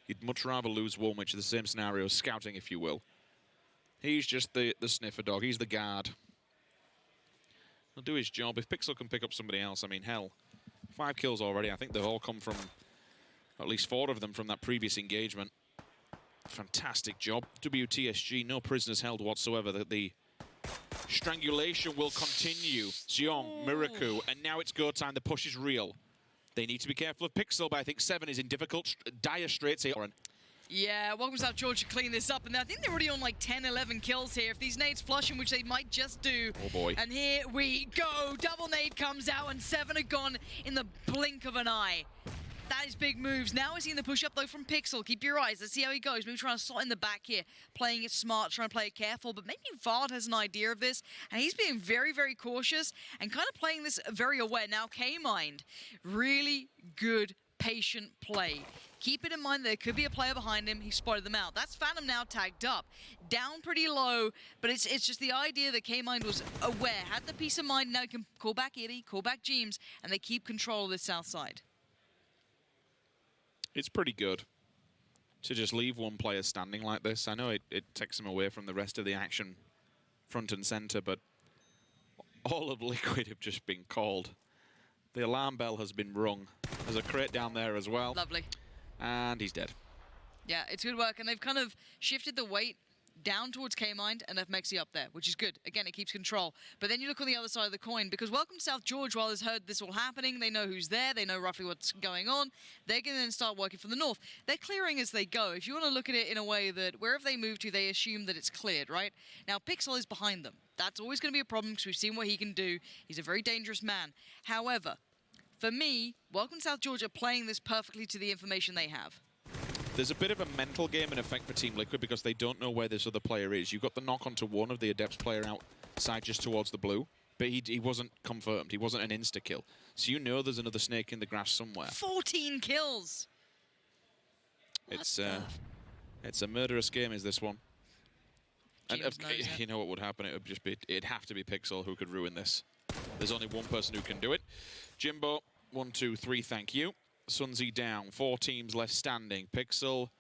You'd much rather lose one, which is the same scenario as scouting, if you will. He's just the sniffer dog. He's the guard. He'll do his job. If Pixel can pick up somebody else, I mean, hell, 5 kills already. I think they've all come from, at least 4 of them from that previous engagement. Fantastic job. WTSG, no prisoners held whatsoever. The strangulation will continue. Xiong, Miraku, and now it's go time. The push is real. They need to be careful of Pixel, but I think 7 is in difficult, dire straits here. Yeah, welcome South George to clean this up. And I think they're already on like 10, 11 kills here. If these nades flush in, which they might just do. Oh boy. And here we go. Double nade comes out and 7 are gone in the blink of an eye. That is big moves. Now we're seeing the push up though from Pixel. Keep your eyes. Let's see how he goes. Maybe trying to slot in the back here. Playing it smart, trying to play it careful. But maybe Vard has an idea of this. And he's being very, very cautious and kind of playing this very aware. Now K-Mind, really good patient play. Keep it in mind there could be a player behind him. He spotted them out. That's Phantom now tagged up. Down pretty low, but it's just the idea that K-Mind was aware. Had the peace of mind. Now he can call back Itty, call back Jeems, and they keep control of this south side. It's pretty good to just leave one player standing like this. I know it takes him away from the rest of the action front and center, but all of Liquid have just been called. The alarm bell has been rung. There's a crate down there as well. Lovely. And he's dead. Yeah, it's good work. And they've kind of shifted the weight down towards K-Mind and left Mexi up there, which is good. Again, it keeps control. But then you look on the other side of the coin, because welcome South George, while has heard this all happening, they know who's there, they know roughly what's going on, they're going to then start working from the north. They're clearing as they go. If you want to look at it in a way that wherever they move to, they assume that it's cleared, right? Now, Pixel is behind them. That's always going to be a problem because we've seen what he can do. He's a very dangerous man. However, for me, welcome South George are playing this perfectly to the information they have. There's a bit of a mental game in effect for Team Liquid because they don't know where this other player is. You've got the knock onto one of the Adepts player outside just towards the blue, but he wasn't confirmed. He wasn't an insta-kill. So you know there's another snake in the grass somewhere. 14 kills! It's a murderous game, is this one. And you know what would happen? It'd have to be Pixel who could ruin this. There's only one person who can do it. Jimbo, 1, 2, 3, thank you. Sunzi down, 4 teams left standing. Pixel,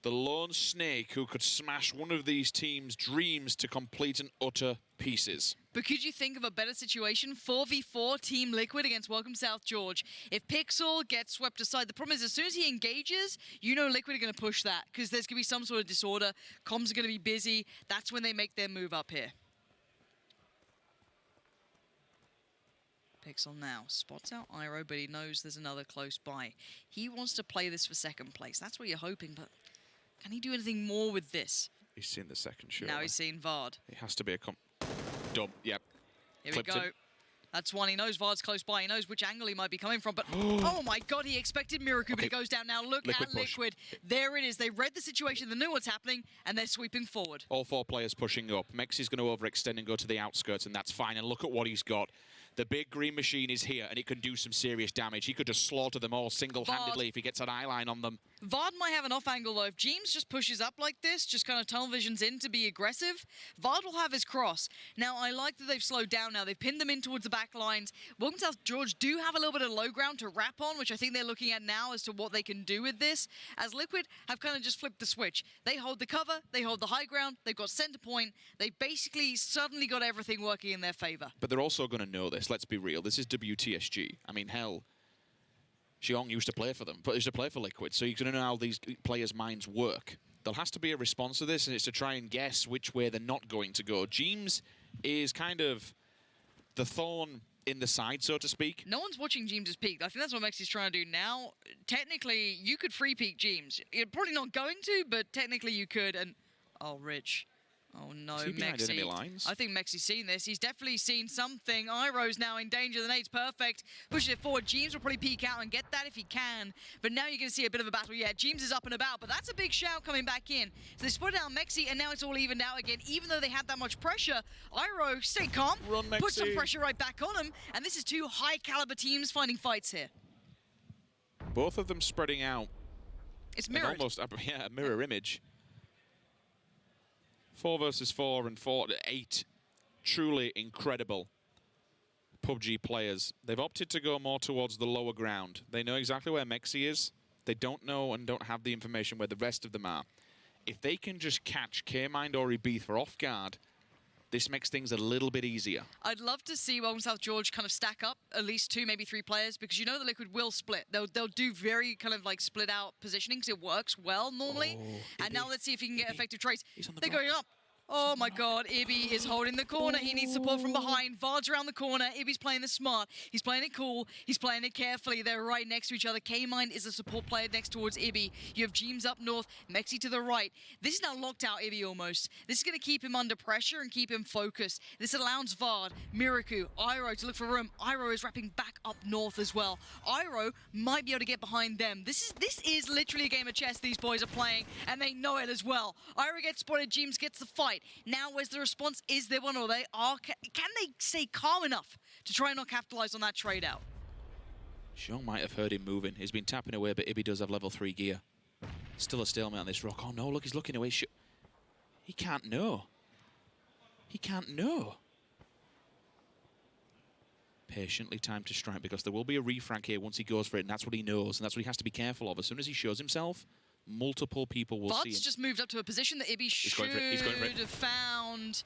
the lone snake who could smash one of these teams' dreams to complete and utter pieces. But could you think of a better situation? 4v4 Team Liquid against Welcome South George. If Pixel gets swept aside, the problem is as soon as he engages, you know Liquid are going to push that because there's going to be some sort of disorder. Comms are going to be busy. That's when they make their move up here. Pixel now spots out Iroh, but he knows there's another close by. He wants to play this for second place. That's what you're hoping, but can he do anything more with this? He's seen the second shot. Now he's seen Vard. It has to be a dub. Yep. Here we go. That's one. He knows Vard's close by. He knows which angle he might be coming from. But, oh my God, he expected Miraku, but it goes down. Now look at Liquid. There it is. They read the situation, they knew what's happening, and they're sweeping forward. All 4 players pushing up. Mexi's going to overextend and go to the outskirts, and that's fine. And look at what he's got. The big green machine is here, and it can do some serious damage. He could just slaughter them all single-handedly if he gets an eyeline on them. Vard might have an off angle, though. If Jeems just pushes up like this, just kind of tunnel visions in to be aggressive, Vard will have his cross. Now, I like that they've slowed down now. They've pinned them in towards the back lines. Welcome South George do have a little bit of low ground to wrap on, which I think they're looking at now as to what they can do with this, as Liquid have kind of just flipped the switch. They hold the cover, they hold the high ground, they've got center point. They've basically suddenly got everything working in their favor. But they're also going to know this. Let's be real. This is WTSG. I mean, hell, Xiong used to play for them, but used to play for Liquid, so you're going to know how these players' minds work. There has to be a response to this, and it's to try and guess which way they're not going to go. Jeems is kind of the thorn in the side, so to speak. No one's watching Jeems' peak. I think that's what Mexi's trying to do now. Technically, you could free peek Jeems. You're probably not going to, but technically you could. And oh, Rich. Oh no, Mexi. I think Mexi's seen this. He's definitely seen something. Iroh's now in danger. The nade's perfect. Pushes it forward. Jeems will probably peek out and get that if he can. But now you're going to see a bit of a battle. Yeah, Jeems is up and about, but that's a big shout coming back in. So they split out Mexi, and now it's all evened out again. Even though they had that much pressure, Iroh, stay calm. Run, Mexi. Put some pressure right back on him. And this is 2 high-caliber teams finding fights here. Both of them spreading out. It's mirrored. Almost, yeah, a mirror image. 4 versus 4 and 4 to 8. Truly incredible PUBG players. They've opted to go more towards the lower ground. They know exactly where Mexi is. they don't know and don't have the information where the rest of them are, if they can just catch K-Mind or Ibiza off guard, this makes things a little bit easier. I'd love to see Welcome South George kind of stack up at least 2, maybe 3 players, because you know the Liquid will split. They'll do very kind of like split out positioning because it works well normally. And now let's see if he can get effective trades. They're going up. Oh my god, Ibby is holding the corner. He needs support from behind. Vard's around the corner. Ibby's playing this smart. He's playing it cool. He's playing it carefully. They're right next to each other. K-Mind is the support player next towards Ibby. You have Jeems up north, Mexi to the right. This is now locked out Ibby almost. This is going to keep him under pressure and keep him focused. This allows Vard, Miraku, Iroh to look for room. Iroh is wrapping back up north as well. Iroh might be able to get behind them. This is literally a game of chess these boys are playing, and they know it as well. Iroh gets spotted. Jeems gets the fight. Now, where's the response? Is there one, or they are? Can they stay calm enough to try and not capitalize on that trade out? Xiong might have heard him moving. He's been tapping away, but Ibby does have level 3 gear. Still a stalemate on this rock. Oh no, look, he's looking away. He can't know. He can't know. Patiently time to strike, because there will be a refrag here once he goes for it, and that's what he knows, and that's what he has to be careful of. As soon as he shows himself, multiple people will see him. Vard's just moved up to a position that Ibby should have found.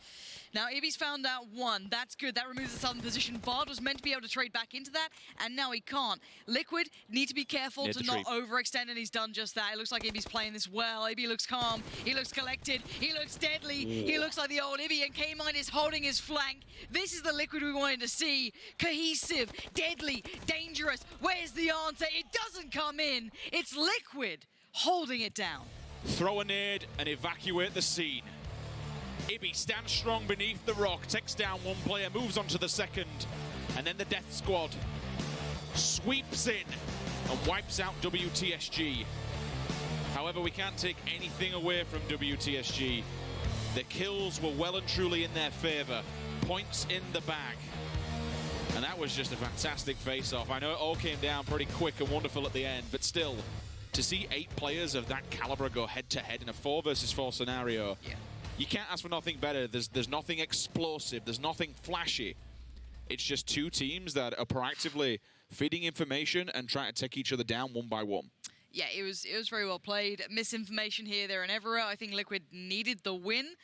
Now, Ibby's found out 1. That's good. That removes the southern position. Vard was meant to be able to trade back into that, and now he can't. Liquid need to be careful to not overextend, and he's done just that. It looks like Ibby's playing this well. Ibby looks calm. He looks collected. He looks deadly. He looks like the old Ibby, and K-Mind is holding his flank. This is the Liquid we wanted to see. Cohesive, deadly, dangerous. Where's the answer? It doesn't come in. It's Liquid holding it down. Throw a nade and evacuate the scene. Ibby stands strong beneath the rock, takes down 1 player, moves on to the second, and then the Death Squad sweeps in and wipes out WTSG. However, we can't take anything away from WTSG. The kills were well and truly in their favor. Points in the bag. And that was just a fantastic face-off. I know it all came down pretty quick and wonderful at the end, but still, to see 8 players of that caliber go head-to-head in a 4 versus 4 scenario, you can't ask for nothing better. There's nothing explosive. There's nothing flashy. It's just 2 teams that are proactively feeding information and trying to take each other down 1 by 1. Yeah, it was very well played. Misinformation here, there, and everywhere. I think Liquid needed the win.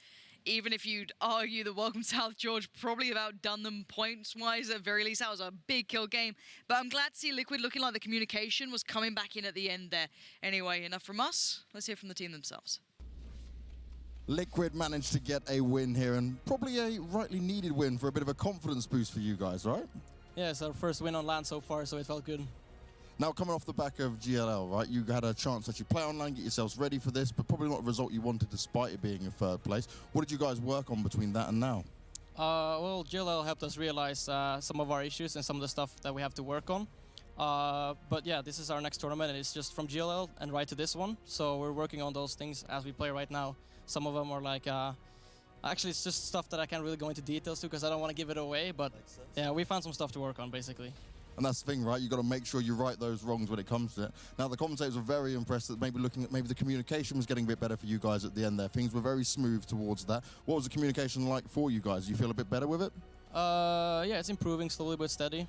Even if you'd argue that Welcome South George probably have outdone them points-wise, at very least, that was a big kill game. But I'm glad to see Liquid looking like the communication was coming back in at the end there. Anyway, enough from us. Let's hear from the team themselves. Liquid managed to get a win here, and probably a rightly needed win for a bit of a confidence boost for you guys, right? Yeah, it's our first win on LAN so far, so it felt good. Now, coming off the back of GLL, right, you had a chance to actually play online, get yourselves ready for this, but probably not a result you wanted despite it being in 3rd place. What did you guys work on between that and now? Well, GLL helped us realize some of our issues and some of the stuff that we have to work on. But yeah, this is our next tournament, and it's just from GLL and right to this one. So we're working on those things as we play right now. Some of them are like, actually it's just stuff that I can't really go into details to because I don't want to give it away, but yeah, we found some stuff to work on basically. And that's the thing, right? You've got to make sure you right those wrongs when it comes to it. Now, the commentators were very impressed that maybe the communication was getting a bit better for you guys at the end there. Things were very smooth towards that. What was the communication like for you guys? Do you feel a bit better with it? Yeah, it's improving slowly but steady.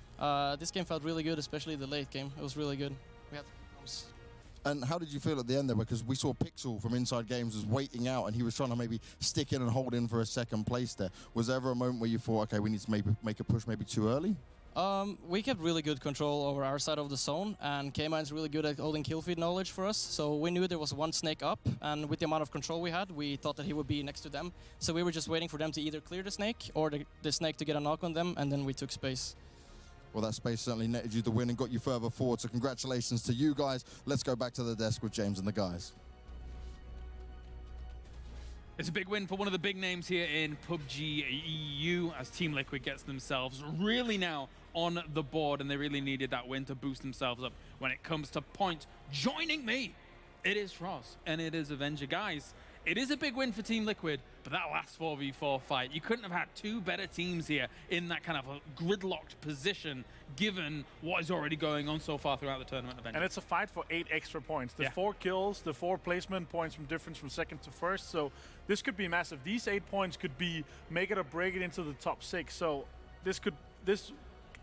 This game felt really good, especially the late game. It was really good. We had problems. And how did you feel at the end there? Because we saw Pixel from Inside Games was waiting out, and he was trying to maybe stick in and hold in for a 2nd place there. Was there ever a moment where you thought, okay, we need to maybe make a push maybe too early? We kept really good control over our side of the zone, and K-Mind's really good at holding kill feed knowledge for us, so we knew there was 1 snake up, and with the amount of control we had, we thought that he would be next to them. So we were just waiting for them to either clear the snake or the snake to get a knock on them, and then we took space. Well, that space certainly netted you the win and got you further forward, so congratulations to you guys. Let's go back to the desk with James and the guys. It's a big win for one of the big names here in PUBG EU as Team Liquid gets themselves really now on the board, and they really needed that win to boost themselves up when it comes to points. Joining me, it is Frost and it is Avenger. Guys, it is a big win for Team Liquid, but that last 4v4 fight, you couldn't have had 2 better teams here in that kind of a gridlocked position, given what is already going on so far throughout the tournament. Avenger. And it's a fight for 8 extra points. The 4 kills, the 4 placement points from difference from 2nd to 1st. So this could be massive. These 8 points could be make it or break it into the top 6. So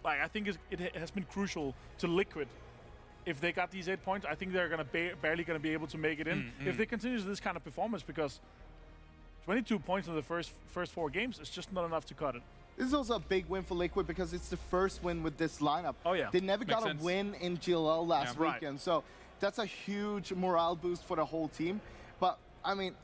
I think it has been crucial to Liquid if they got these 8 points, I think they're gonna barely gonna be able to make it in if they continue this kind of performance, because 22 points in the first 4 games is just not enough to cut it. This is also a big win for Liquid because it's the first win with this lineup. Oh yeah, they never got sense. a win in GLL last Yeah, right. weekend, so that's a huge morale boost for the whole team. But I mean,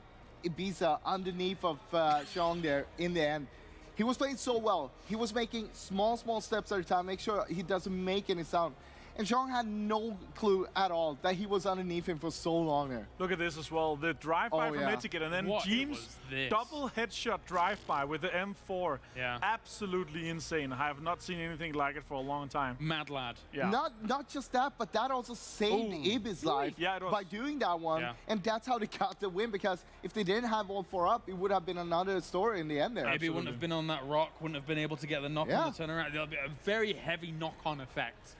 Ibiza underneath of Xiong there in the end, he was playing so well. He was making small steps at a time, make sure he doesn't make any sound. And Xiong had no clue at all that he was underneath him for so long there. Look at this as well. The drive-by from Etiquette, and then What Jeems' was this? double headshot drive-by with the M4. Yeah. Absolutely insane. I have not seen anything like it for a long time. Mad lad. Yeah. Not just that, but that also saved Ibis' life Yeah, it was. by doing that one. Yeah. And that's how they got the win, because if they didn't have all 4 up, it would have been another story in the end there. Maybe wouldn't have been on that rock, wouldn't have been able to get the knock on the turnaround. There'll be a very heavy knock-on effect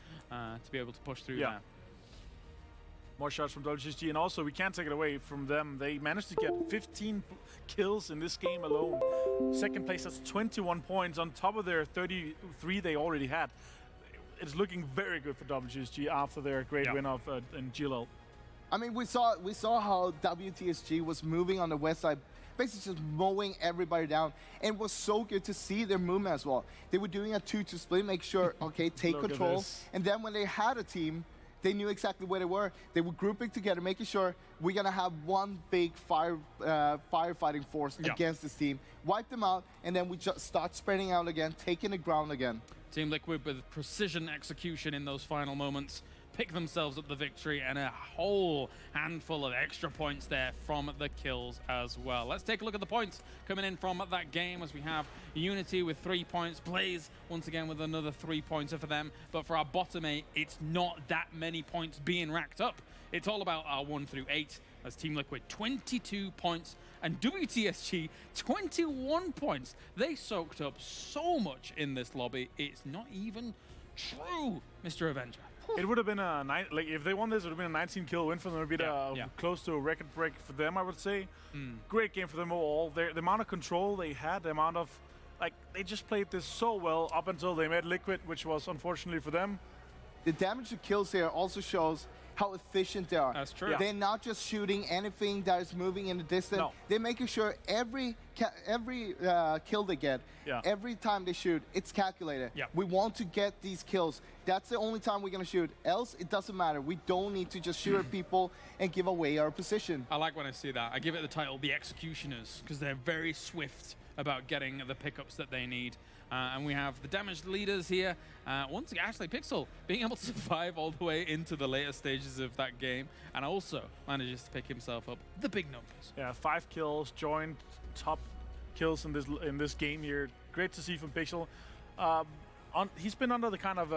to be able to push through there. More shots from WGSG, and also we can't take it away from them. They managed to get 15 kills in this game alone. Second place, that's 21 points on top of their 33 they already had. It's looking very good for WGSG after their great win of in GLL. I mean, we saw how WTSG was moving on the west side, basically just mowing everybody down. And it was so good to see their movement as well. They were doing a 2-2 split, make sure, okay, take Look at control. this. And then when they had a team, they knew exactly where they were. They were grouping together, making sure we're gonna have one big firefighting force against this team, wipe them out, and then we just start spreading out again, taking the ground again. Team Liquid with precision execution in those final moments pick themselves up the victory, and a whole handful of extra points there from the kills as well. Let's take a look at the points coming in from that game, as we have Unity with 3 points, Blaze once again with another 3-pointer for them. But for our bottom 8, it's not that many points being racked up. It's all about our 1 through 8, as Team Liquid 22 points and WTSG 21 points. They soaked up so much in this lobby, it's not even true, Mr. Avenger. It would have been a if they won this, it would have been a 19-kill win for them. It would be close to a record break for them, I would say. Great game for them overall. The amount of control they had, the amount of they just played this so well up until they met Liquid, which was unfortunately for them. The damage to kills here also shows how efficient they are. That's true. Yeah. They're not just shooting anything that is moving in the distance. No. They're making sure every kill they get, every time they shoot, it's calculated. Yeah. We want to get these kills. That's the only time we're going to shoot. Else, it doesn't matter. We don't need to just shoot at people and give away our position. I like when I see that. I give it the title, The Executioners, because they're very swift about getting the pickups that they need. And we have the damaged leaders here. Once again, actually, Pixel being able to survive all the way into the later stages of that game, and also manages to pick himself up the big numbers. Yeah, 5 kills, joined top kills in this game here. Great to see from Pixel. He's been under the kind of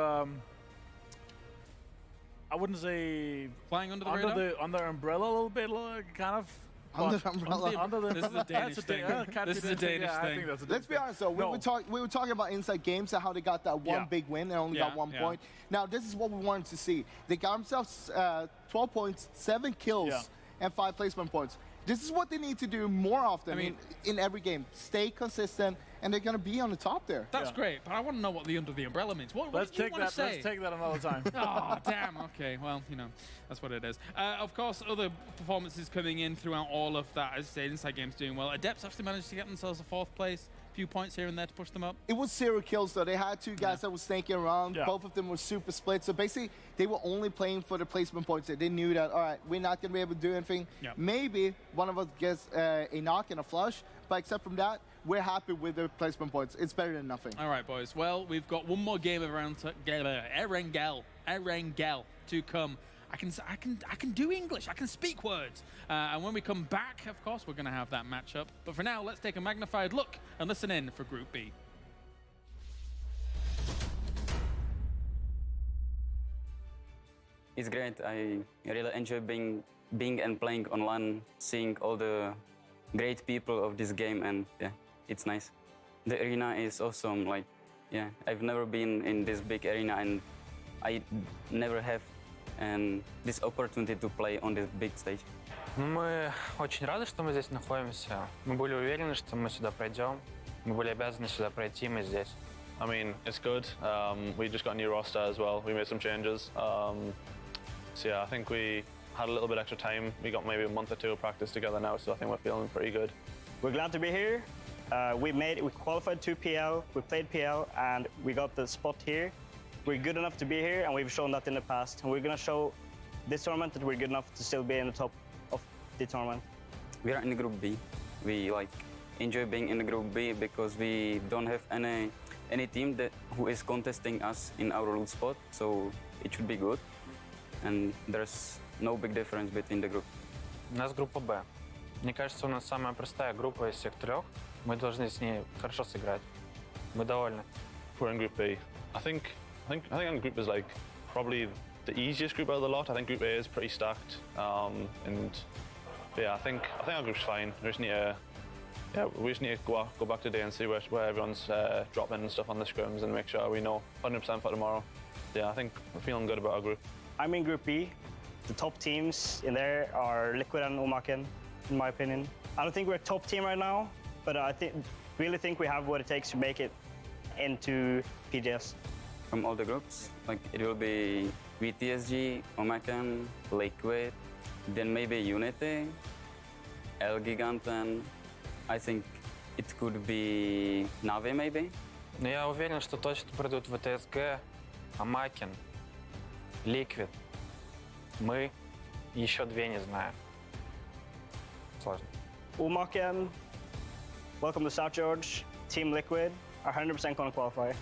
I wouldn't say Flying under the radar? under umbrella a little bit, kind of. Under the umbrella. Under the, This is a Danish thing. This is a Danish I thing. think that's a Let's be honest though, we were talking about inside games and how they got that one big win and only got 1 point. Now this is what we wanted to see. They got themselves 12 points, 7 kills, and 5 placement points. This is what they need to do more often. I mean, in every game. Stay consistent, and they're going to be on the top there. That's great, but I want to know what the under the umbrella means. What Let's do you take want that. to say? Let's take that another time. Oh, damn. Okay, well, you know, that's what it is. Of course, other performances coming in throughout all of that. As I say, Inside Game's doing well. Adepts actually managed to get themselves a 4th place. Few points here and there to push them up. It was 0 kills though. They had 2 guys that were snaking around. Both of them were super split. So basically, they were only playing for the placement points. They knew that, all right, we're not going to be able to do anything. Maybe one of us gets a knock and a flush, but except from that, we're happy with the placement points. It's better than nothing. All right, boys. Well, we've got one more game around Erangel to come. I can do English. I can speak words. And when we come back, of course, we're going to have that matchup. But for now, let's take a magnified look and listen in for Group B. It's great. I really enjoy being and playing online, seeing all the great people of this game, and yeah, it's nice. The arena is awesome. Like, yeah, I've never been in this big arena, and I never have this opportunity to play on this big stage. Мы очень рады, что мы здесь находимся. Мы были уверены, что мы сюда пройдем. Мы были обязаны сюда пройти, мы здесь. I mean, it's good. We just got a new roster as well. We made some changes. So yeah, I think we had a little bit extra time. We got maybe a month or two of practice together now, so I think we're feeling pretty good. We're glad to be here. We qualified to PL, we played PL, and we got the spot here. We're good enough to be here, and we've shown that in the past. And we're gonna show this tournament that we're good enough to still be in the top of the tournament. We are in Group B. We enjoy being in the Group B because we don't have any team who is contesting us in our loot spot, so it should be good. And there's no big difference between the group. У нас группа Б. Мне кажется, у нас самая простая группа из всех трех. Мы должны с ней хорошо сыграть. Мы довольны. We're in Group B. I think our group is probably the easiest group out of the lot. I think Group A is pretty stacked, and yeah, I think our group's fine. We just need to go back today and see where everyone's dropping and stuff on the scrims and make sure we know 100% for tomorrow. Yeah, I think we're feeling good about our group. I'm in Group B. The top teams in there are Liquid and Omaken, in my opinion. I don't think we're a top team right now, but I really think we have what it takes to make it into PGS. From all the groups, it will be VTSG, Omaken, Liquid, then maybe Unity, El Giganten. I think it could be Na'Vi maybe. Но я уверен, что точно придут ВТСГ, Амакен, Liquid. Мы еще две не знаем. Сложно. Omaken, welcome to South George. Team Liquid are 100% going to qualify.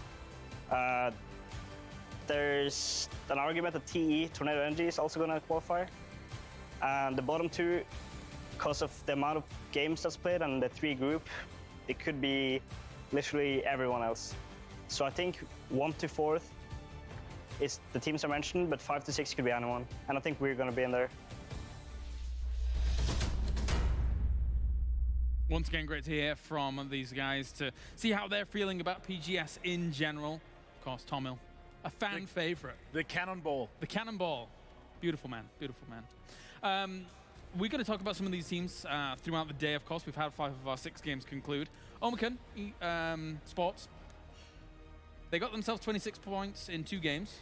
There's an argument that TE, Tornado Energy, is also going to qualify. And the bottom two, because of the amount of games that's played and the three group, it could be literally everyone else. So I think 1 to 4th is the teams I mentioned, but 5 to 6 could be anyone. And I think we're going to be in there. Once again, great to hear from these guys to see how they're feeling about PGS in general. Of course, Tom Hill, a fan favorite. The Cannonball. The Cannonball. Beautiful man, beautiful man. We're going to talk about some of these teams throughout the day, of course. We've had 5 of our 6 games conclude. Omaken Sports, they got themselves 26 points in 2 games.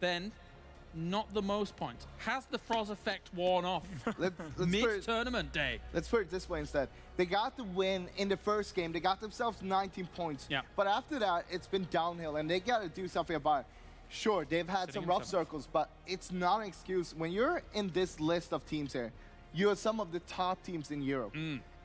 Then, not the most points. Has the Froz effect worn off mid-tournament day? Let's put it this way instead. They got the win in the first game. They got themselves 19 points. Yeah. But after that, it's been downhill, and they got to do something about it. Sure, they've had some rough circles, but it's not an excuse. When you're in this list of teams here, you're some of the top teams in Europe.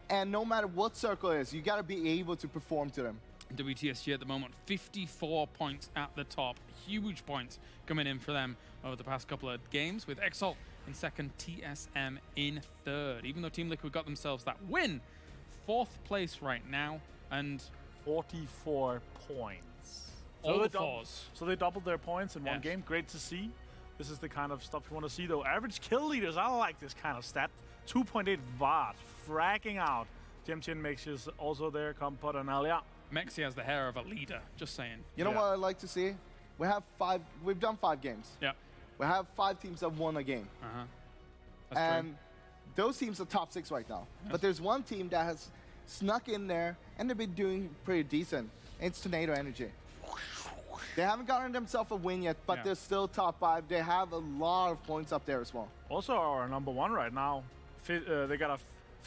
And no matter what circle it is, you got to be able to perform to them. WTSG at the moment, 54 points at the top. Huge points coming in for them over the past couple of games, with Exalt in second, TSM in third. Even though Team Liquid got themselves that win, 4th place right now, and 44 points. All the fours. So they doubled their points in one game. Great to see. This is the kind of stuff you want to see, though. Average kill leaders, I like this kind of stat. 2.8 VAT, fragging out. Jemchin makes his also there, Kompot and Alia. Mexi has the hair of a leader, just saying. You know what I'd like to see? We've done 5 games. Yeah. We have 5 teams that won a game. That's and true. those teams are top 6 right now. Yes. But there's one team that has snuck in there, and they've been doing pretty decent. It's Tornado Energy. They haven't gotten themselves a win yet, but they're still top 5. They have a lot of points up there as well. Also our number 1 right now. They got a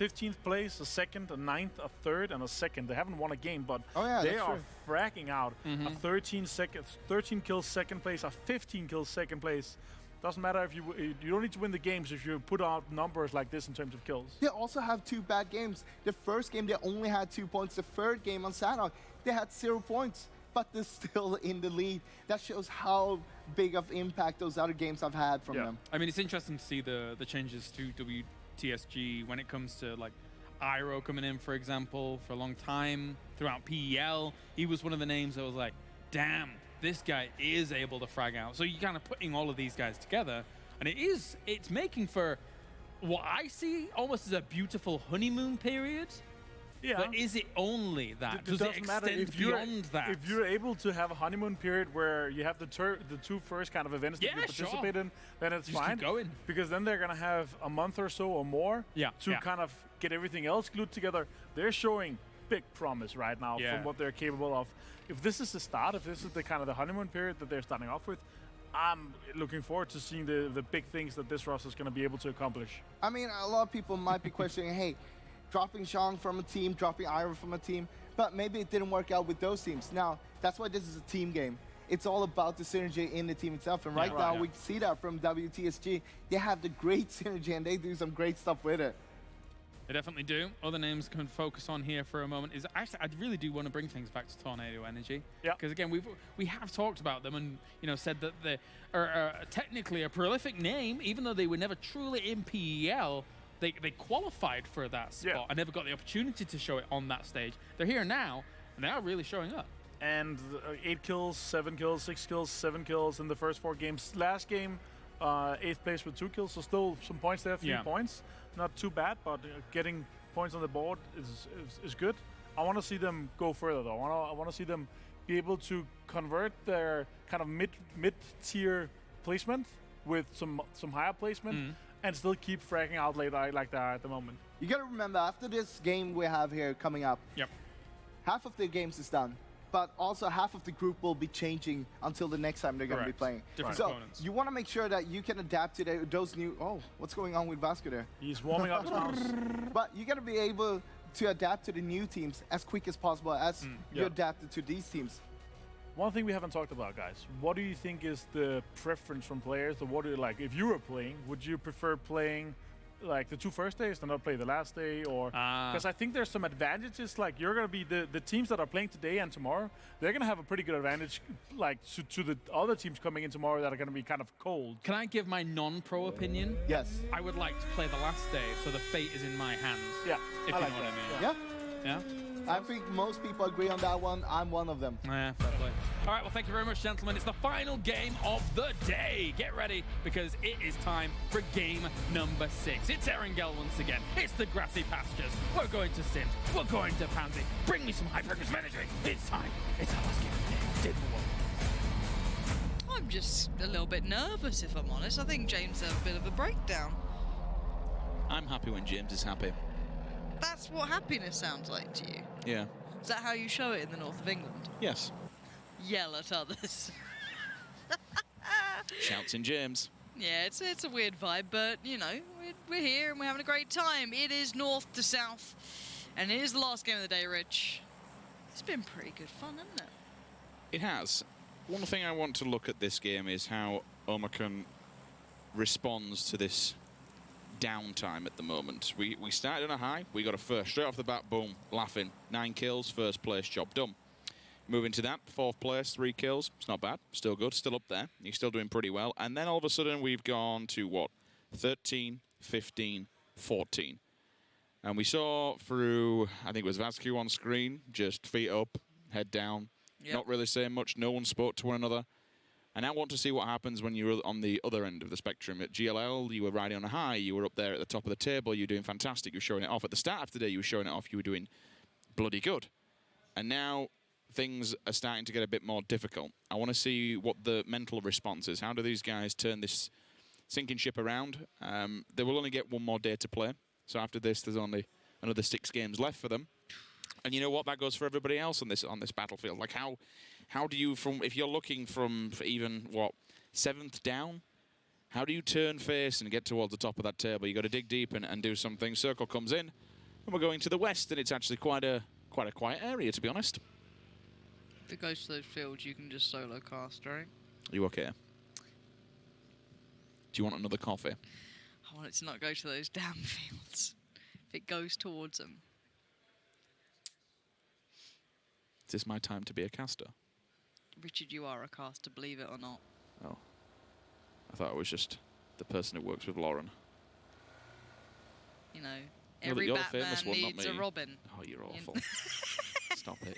15th place, a 2nd, a 9th, a 3rd, and a 2nd. They haven't won a game, but they are fracking out. A 13 kills 2nd place, a 15 kills 2nd place. Doesn't matter if you don't need to win the games if you put out numbers like this in terms of kills. They also have 2 bad games. The first game they only had 2 points. The third game on Sanhok, they had 0 points, but they're still in the lead. That shows how big of impact those other games have had from them. I mean, it's interesting to see the changes to WTSG when it comes to Iroh coming in, for example, for a long time throughout PEL. He was one of the names that was like, damn, this guy is able to frag out. So you're kind of putting all of these guys together, and it's making for what I see almost as a beautiful honeymoon period. Yeah. But is it only that? Does it extend beyond that? If you're able to have a honeymoon period where you have the 2 first kind of events that you participate in, then it's fine. Keep going. Because then they're going to have a month or so or more to kind of get everything else glued together. They're showing big promise right now from what they're capable of. If this is the start, if this is the kind of the honeymoon period that they're starting off with, I'm looking forward to seeing the big things that this roster is going to be able to accomplish. I mean, a lot of people might be questioning, hey, dropping Sean from a team, dropping Iron from a team, but maybe it didn't work out with those teams. Now, that's why this is a team game. It's all about the synergy in the team itself, and right now we see that from WTSG. They have the great synergy, and they do some great stuff with it. They definitely do. Other names can focus on here for a moment is actually I really do want to bring things back to Tornado Energy. Yeah. Because again we have talked about them and said that they are technically a prolific name, even though they were never truly in PEL. They qualified for that spot. I never got the opportunity to show it on that stage. They're here now, and they are really showing up. And 8 kills, 7 kills, 6 kills, 7 kills in the first 4 games. Last game, 8th place with 2 kills, so still some points there, 3 points. Not too bad, but getting points on the board is good. I want to see them go further, though. I want to see them be able to convert their kind of mid-tier placement with some higher placement and still keep fragging out late like they are at the moment. You got to remember, after this game we have here coming up, half of the games is done. But also half of the group will be changing until the next time they're going to be playing. Different so opponents. you want to make sure that you can adapt to those new... Oh, what's going on with Vasco there? He's warming up his mouse. But you got to be able to adapt to the new teams as quick as possible as you adapted to these teams. One thing we haven't talked about, guys. What do you think is the preference from players? Or what do you like? If you were playing, would you prefer playing like the 2 first days and not play the last day? Or because I think there's some advantages. Like you're going to be the teams that are playing today and tomorrow, they're going to have a pretty good advantage like to the other teams coming in tomorrow that are going to be kind of cold. Can I give my non-pro opinion? Yes. I would like to play the last day, so the fate is in my hands. Yeah, if I you like know what that. I mean. Yeah. Yeah? I think most people agree on that one. I'm one of them. Yeah, fair play. All right, well, thank you very much, gentlemen. It's the final game of the day. Get ready, because it is time for game number 6. It's Erangel once again. It's the grassy pastures. We're going to Sims. We're going to Pansy. Bring me some high-focus energy. It's time. It's our last game of the day. I'm just a little bit nervous, if I'm honest. I think James had a bit of a breakdown. I'm happy when James is happy. That's what happiness sounds like to you. Yeah. Is that how you show it in the north of England? Yes. Yell at others. Shouts in James. Yeah, it's a weird vibe, but, we're here and we're having a great time. It is north to south, and it is the last game of the day, Rich. It's been pretty good fun, hasn't it? It has. One thing I want to look at this game is how Omicron responds to this downtime at the moment. We started on a high. We got a first. Straight off the bat, boom, laughing. 9 kills, first place, job done. Moving to that, 4th place, 3 kills. It's not bad. Still good. Still up there. You're still doing pretty well. And then all of a sudden, we've gone to, what? 13, 15, 14. And we saw through, I think it was Vascu on screen, just feet up, head down. Yep. Not really saying much. No one spoke to one another. And I want to see what happens when you're on the other end of the spectrum. At GLL, you were riding on a high. You were up there at the top of the table. You were doing fantastic. You were showing it off. At the start of the day, you were showing it off. You were doing bloody good. And now things are starting to get a bit more difficult. I want to see what the mental response is. How do these guys turn this sinking ship around? They will only get one more day to play. So after this, there's only another 6 games left for them. And you know what? That goes for everybody else on this battlefield. Like how do you, if you're looking for even, what, 7th down, how do you turn face and get towards the top of that table? You got to dig deep and do something. Circle comes in, and we're going to the west, and it's actually quite a quiet area, to be honest. If it goes to those fields, you can just solo cast, right? Are you okay? Do you want another coffee? I want it to not go to those damn fields. If it goes towards them. Is this my time to be a caster? Richard, you are a caster, believe it or not. Oh. I thought I was just the person who works with Lauren. Every you're the Batman famous one, needs not a me. Robin. Oh, you're awful. Stop it.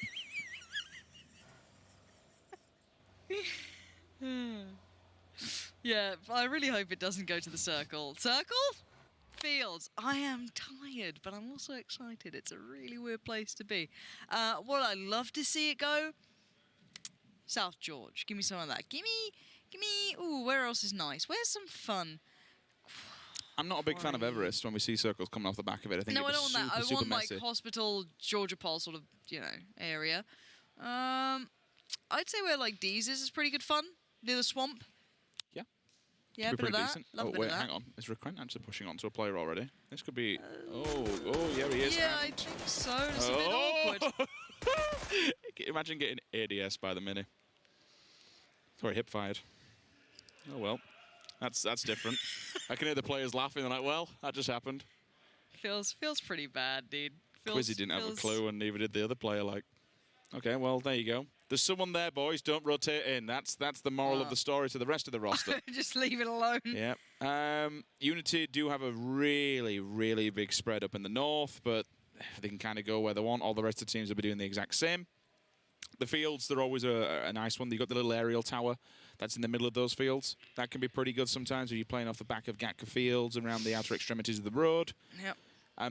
Yeah, I really hope it doesn't go to the circle. Circle? Fields. I am tired, but I'm also excited. It's a really weird place to be. What I'd love to see it go? South George. Give me some of that. Give me, ooh, where else is nice? Where's some fun? I'm not a big fan of Everest when we see circles coming off the back of it. I think No, it I don't was want that. I super want, messy. like, hospital, Georgia Pole sort of, area. I'd say where, like, Dees is pretty good fun. Near the swamp. Yeah, Could bit be of pretty that. decent. Love a Oh, bit wait, of that. hang on. Is Requent actually pushing onto a player already? This could be... Oh, yeah, he is. Yeah, I think so. It's a bit awkward. Imagine getting ADS by the mini. Sorry, hip fired. Oh, well. That's different. I can hear the players laughing. They're like, well, that just happened. Feels pretty bad, dude. Quizzy didn't have a clue, and neither did the other player. Like, okay, well, there you go. There's someone there, boys. Don't rotate in. That's the moral of the story to the rest of the roster. Just leave it alone. Yeah. Unity do have a really, really big spread up in the north, but they can kind of go where they want. All the rest of the teams will be doing the exact same. The fields, they're always a nice one. You've got the little aerial tower that's in the middle of those fields. That can be pretty good sometimes if you're playing off the back of Gatka fields around the outer extremities of the road. Yep.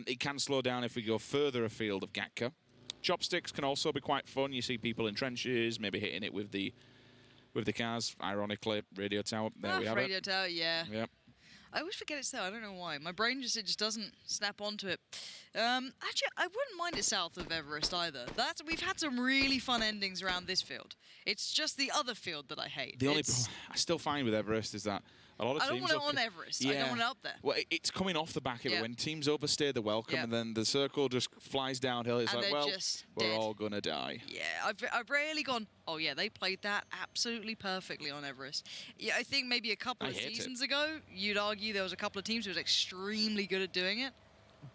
It can slow down if we go further afield of Gatka. Chopsticks can also be quite fun. You see people in trenches, maybe hitting it with the cars. Ironically, radio tower. There we have radio it. tower, yeah. Yep. I always forget it's there. I don't know why. My brain just doesn't snap onto it. Actually, I wouldn't mind it south of Everest either. We've had some really fun endings around this field. It's just the other field that I hate. The only I still find with Everest is that a lot of I don't teams want it on Everest. I don't want it up there. Well, it's coming off the back of it. Yeah. When teams overstay the welcome and then the circle just flies downhill, it's And like, they're well, just we're dead. all gonna die. Yeah, I've rarely gone, oh yeah, they played that absolutely perfectly on Everest. Yeah, I think maybe a couple of seasons ago, you'd argue there was a couple of teams who was extremely good at doing it.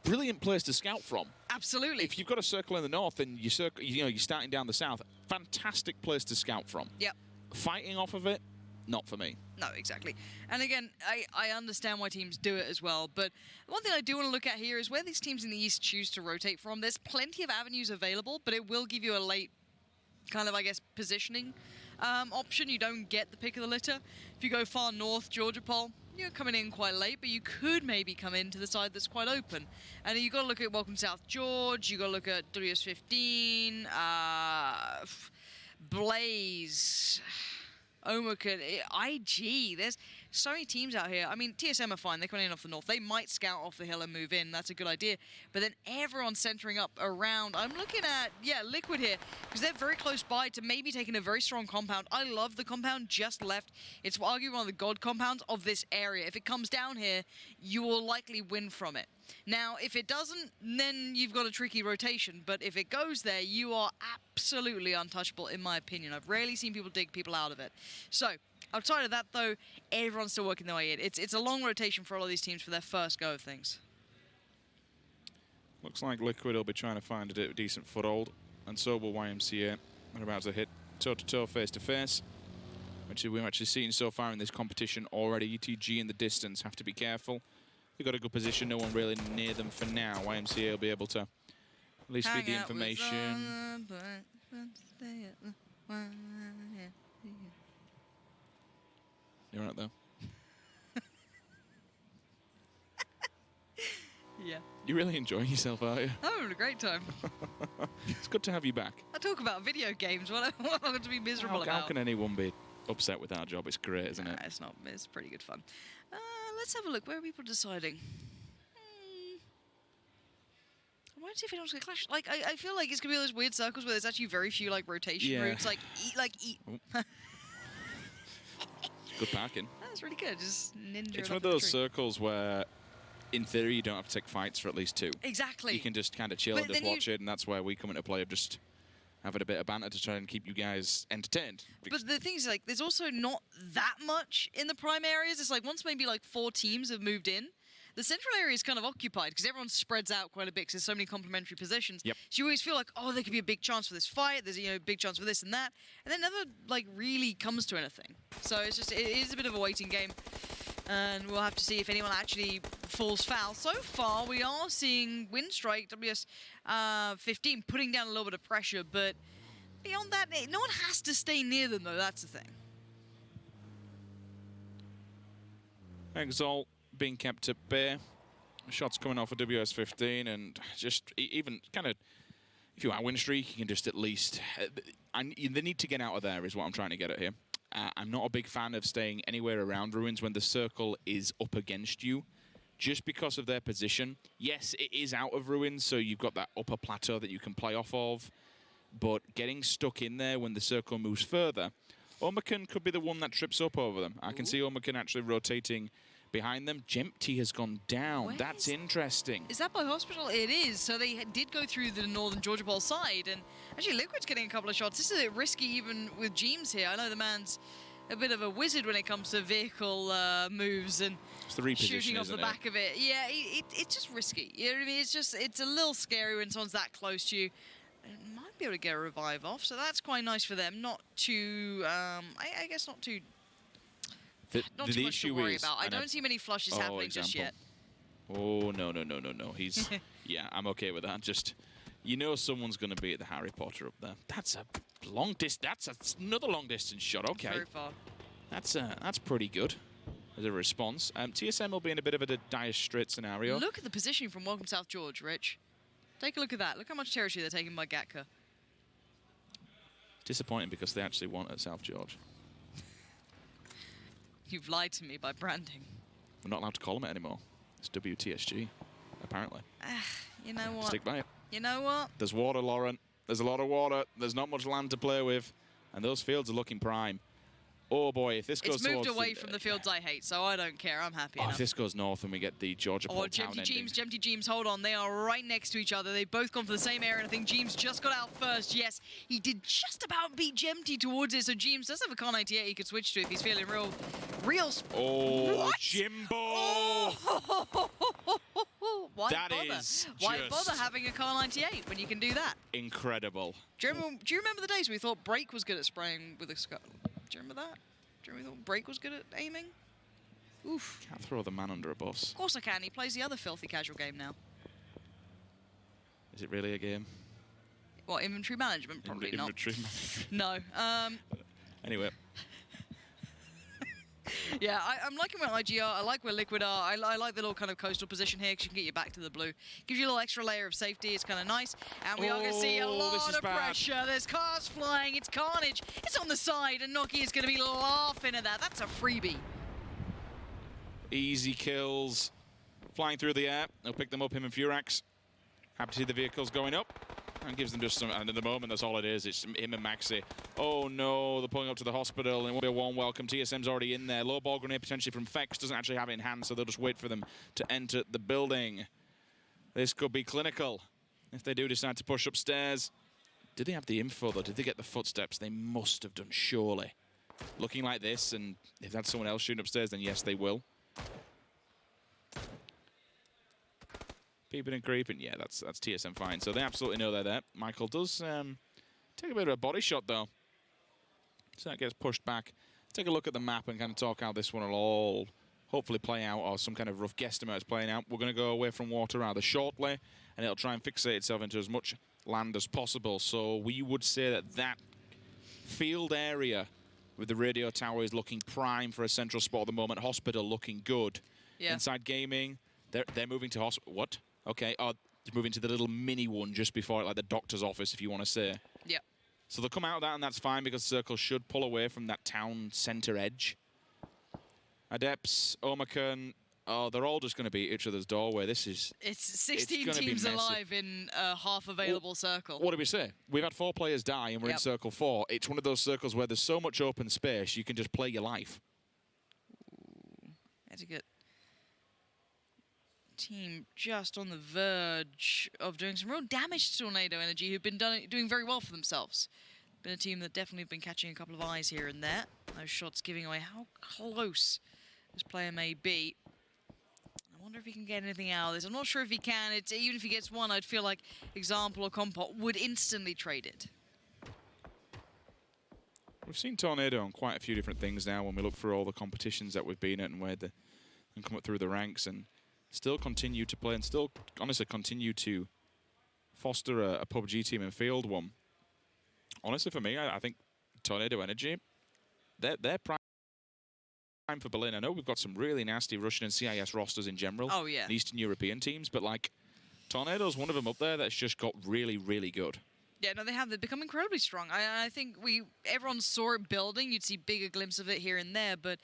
Brilliant place to scout from. Absolutely. If you've got a circle in the north and you're starting down the south, fantastic place to scout from. Yep. Fighting off of it, not for me. No, exactly. And again, I understand why teams do it as well, but one thing I do want to look at here is where these teams in the East choose to rotate from. There's plenty of avenues available, but it will give you a late kind of, I guess, positioning option. You don't get the pick of the litter. If you go far north, Georgia Pole, you're coming in quite late, but you could maybe come into the side that's quite open. And you've got to look at Welcome South George, you've got to look at WS15, Blaze, Omicron, IG. There's so many teams out here. I mean, TSM are fine. They're coming in off the north. They might scout off the hill and move in. That's a good idea. But then everyone's centering up around. I'm looking at, Liquid here, because they're very close by to maybe taking a very strong compound. I love the compound just left. It's arguably one of the god compounds of this area. If it comes down here, you will likely win from it. Now, if it doesn't, then you've got a tricky rotation. But if it goes there, you are absolutely untouchable, in my opinion. I've rarely seen people dig people out of it. So, outside of that, though, everyone's still working their way in. It's a long rotation for all of these teams for their first go of things. Looks like Liquid will be trying to find a decent foothold, and so will YMCA. They're about to hit toe-to-toe, face-to-face, which we've actually seen so far in this competition already. ETG in the distance have to be careful. They've got a good position, no one really near them for now. YMCA will be able to at least feed the information. You're right there. Yeah. You're really enjoying yourself, are you? I'm having a great time. It's good to have you back. I talk about video games. What am I going to be miserable about? How can anyone be upset with our job? It's great, isn't it? It's not. It's pretty good fun. Let's have a look. Where are people deciding? I want to see if anyone's going to clash. Like, I feel like it's going to be those weird circles where there's actually very few, like, rotation routes. Like, eat. Good parking. That's really good. Just ninja. It's one of those circles where, in theory, you don't have to take fights for at least two. Exactly. You can just kind of chill and just watch it, and that's where we come into play of just having a bit of banter to try and keep you guys entertained. But the thing is, like, there's also not that much in the prime areas. It's like once maybe like 4 teams have moved in, the central area is kind of occupied because everyone spreads out quite a bit because there's so many complementary positions. Yep. So you always feel like, oh, there could be a big chance for this fight. There's, a big chance for this and that. And then never, like, really comes to anything. So it's just, it is a bit of a waiting game. And we'll have to see if anyone actually falls foul. So far, we are seeing Windstrike, WS15, putting down a little bit of pressure. But beyond that, no one has to stay near them, though. That's the thing. Exalt being kept at bay. Shots coming off of WS15, and just even kind of, if you are win streak, you can just at least, they need to get out of there is what I'm trying to get at here. I'm not a big fan of staying anywhere around ruins when the circle is up against you, just because of their position. Yes, it is out of ruins, so you've got that upper plateau that you can play off of, but getting stuck in there when the circle moves further Omakan could be the one that trips up over them. I can see Omakan actually rotating behind them. Jempty has gone down. That's interesting. Is that by Hospital? It is. So they did go through the Northern Georgia Bowl side, and actually Liquid's getting a couple of shots. This is a bit risky even with Jeems here. I know the man's a bit of a wizard when it comes to vehicle moves and shooting off the back of it. Yeah, it's just risky. You know what I mean? It's a little scary when someone's that close to you. Might be able to get a revive off, so that's quite nice for them. Not too, I guess not too... Not too much to worry about. I don't see many flushes happening just yet. Oh, no. He's... yeah, I'm okay with that. Just, you know someone's going to be at the Harry Potter up there. That's a long distance. That's another long-distance shot. Okay. Very far. That's pretty good as a response. TSM will be in a bit of a dire strait scenario. Look at the positioning from Welcome South George, Rich. Take a look at that. Look how much territory they're taking by Gatka. Disappointing because they actually want at South George. You've lied to me by branding. We're not allowed to call them it anymore. It's WTSG, apparently. You know what? Stick by it. You know what? There's water, Lauren. There's a lot of water. There's not much land to play with. And those fields are looking prime. Oh, boy, if this goes It's moved away from the fields I hate, so I don't care. I'm happy enough. If this goes north and we get the Georgia Port Town ending. Jempty Jeems, hold on. They are right next to each other. They've both gone for the same area, and I think Jeems just got out first. Yes, he did just about beat Jempty towards it, so Jeems does have a Car 98 he could switch to if he's feeling real... Oh, what? Jimbo! Oh. Why that bother? is Why bother having a Car 98 when you can do that? Incredible. Do you remember the days we thought Break was good at spraying with a scope? Do you remember that? Do you remember we thought Break was good at aiming? Oof. Can't throw the man under a bus. Of course I can. He plays the other filthy casual game now. Is it really a game? What, inventory management? Probably not. Inventory management. No. Anyway. Yeah, I'm liking where IG are. I like where Liquid are. I like the little kind of coastal position here because you can get you back to the blue. Gives you a little extra layer of safety. It's kind of nice. And we are going to see a lot of pressure. There's cars flying. It's carnage. It's on the side, and Noki is going to be laughing at that. That's a freebie. Easy kills. Flying through the air. They'll pick them up, him and Furax. Happy to see the vehicles going up. And gives them just some, and at the moment, that's all it is. It's him and Maxi. Oh no, they're pulling up to the hospital, and it won't be a warm welcome. TSM's already in there. Low ball grenade potentially from Fex. Doesn't actually have it in hand, so they'll just wait for them to enter the building. This could be clinical if they do decide to push upstairs. Did they have the info, though? Did they get the footsteps? They must have done, surely. Looking like this, and if that's someone else shooting upstairs, then yes, they will. Peeping and creeping, yeah, that's TSM fine. So they absolutely know they're there. Michael does take a bit of a body shot, though. So that gets pushed back. Let's take a look at the map and kind of talk how this one will all hopefully play out, or some kind of rough guesstimate is playing out. We're going to go away from water rather shortly, and it'll try and fixate itself into as much land as possible. So we would say that that field area with the radio tower is looking prime for a central spot at the moment. Hospital looking good. Yeah. Inside gaming, they're moving to hospital. What? Okay, moving to the little mini one just before it, like the doctor's office, if you want to say. Yep. So they'll come out of that, and that's fine because Circle should pull away from that town center edge. Adepts, Omakan, they're all just going to be each other's doorway. This is... It's 16 teams alive in a half-available circle. What do we say? We've had 4 players die, and we're in Circle 4. It's one of those circles where there's so much open space, you can just play your life. Ooh, that's a good... team just on the verge of doing some real damage to Tornado Energy, who've been doing very well for themselves. Been a team that definitely have been catching a couple of eyes here and there. Those shots giving away how close this player may be. I wonder if he can get anything out of this. I'm not sure if he can. Even if he gets one, I'd feel like Example or Compot would instantly trade it. We've seen Tornado on quite a few different things now when we look through all the competitions that we've been at and where they come up through the ranks, and still continue to play and still, honestly, continue to foster a PUBG team and field one. Honestly, for me, I think Tornado Energy, they're prime for Berlin. I know we've got some really nasty Russian and CIS rosters in general. Oh, yeah. And Eastern European teams, but, like, Tornado's one of them up there that's just got really, really good. Yeah, no, they have. They've become incredibly strong. I think everyone saw it building. You'd see bigger glimpses of it here and there, but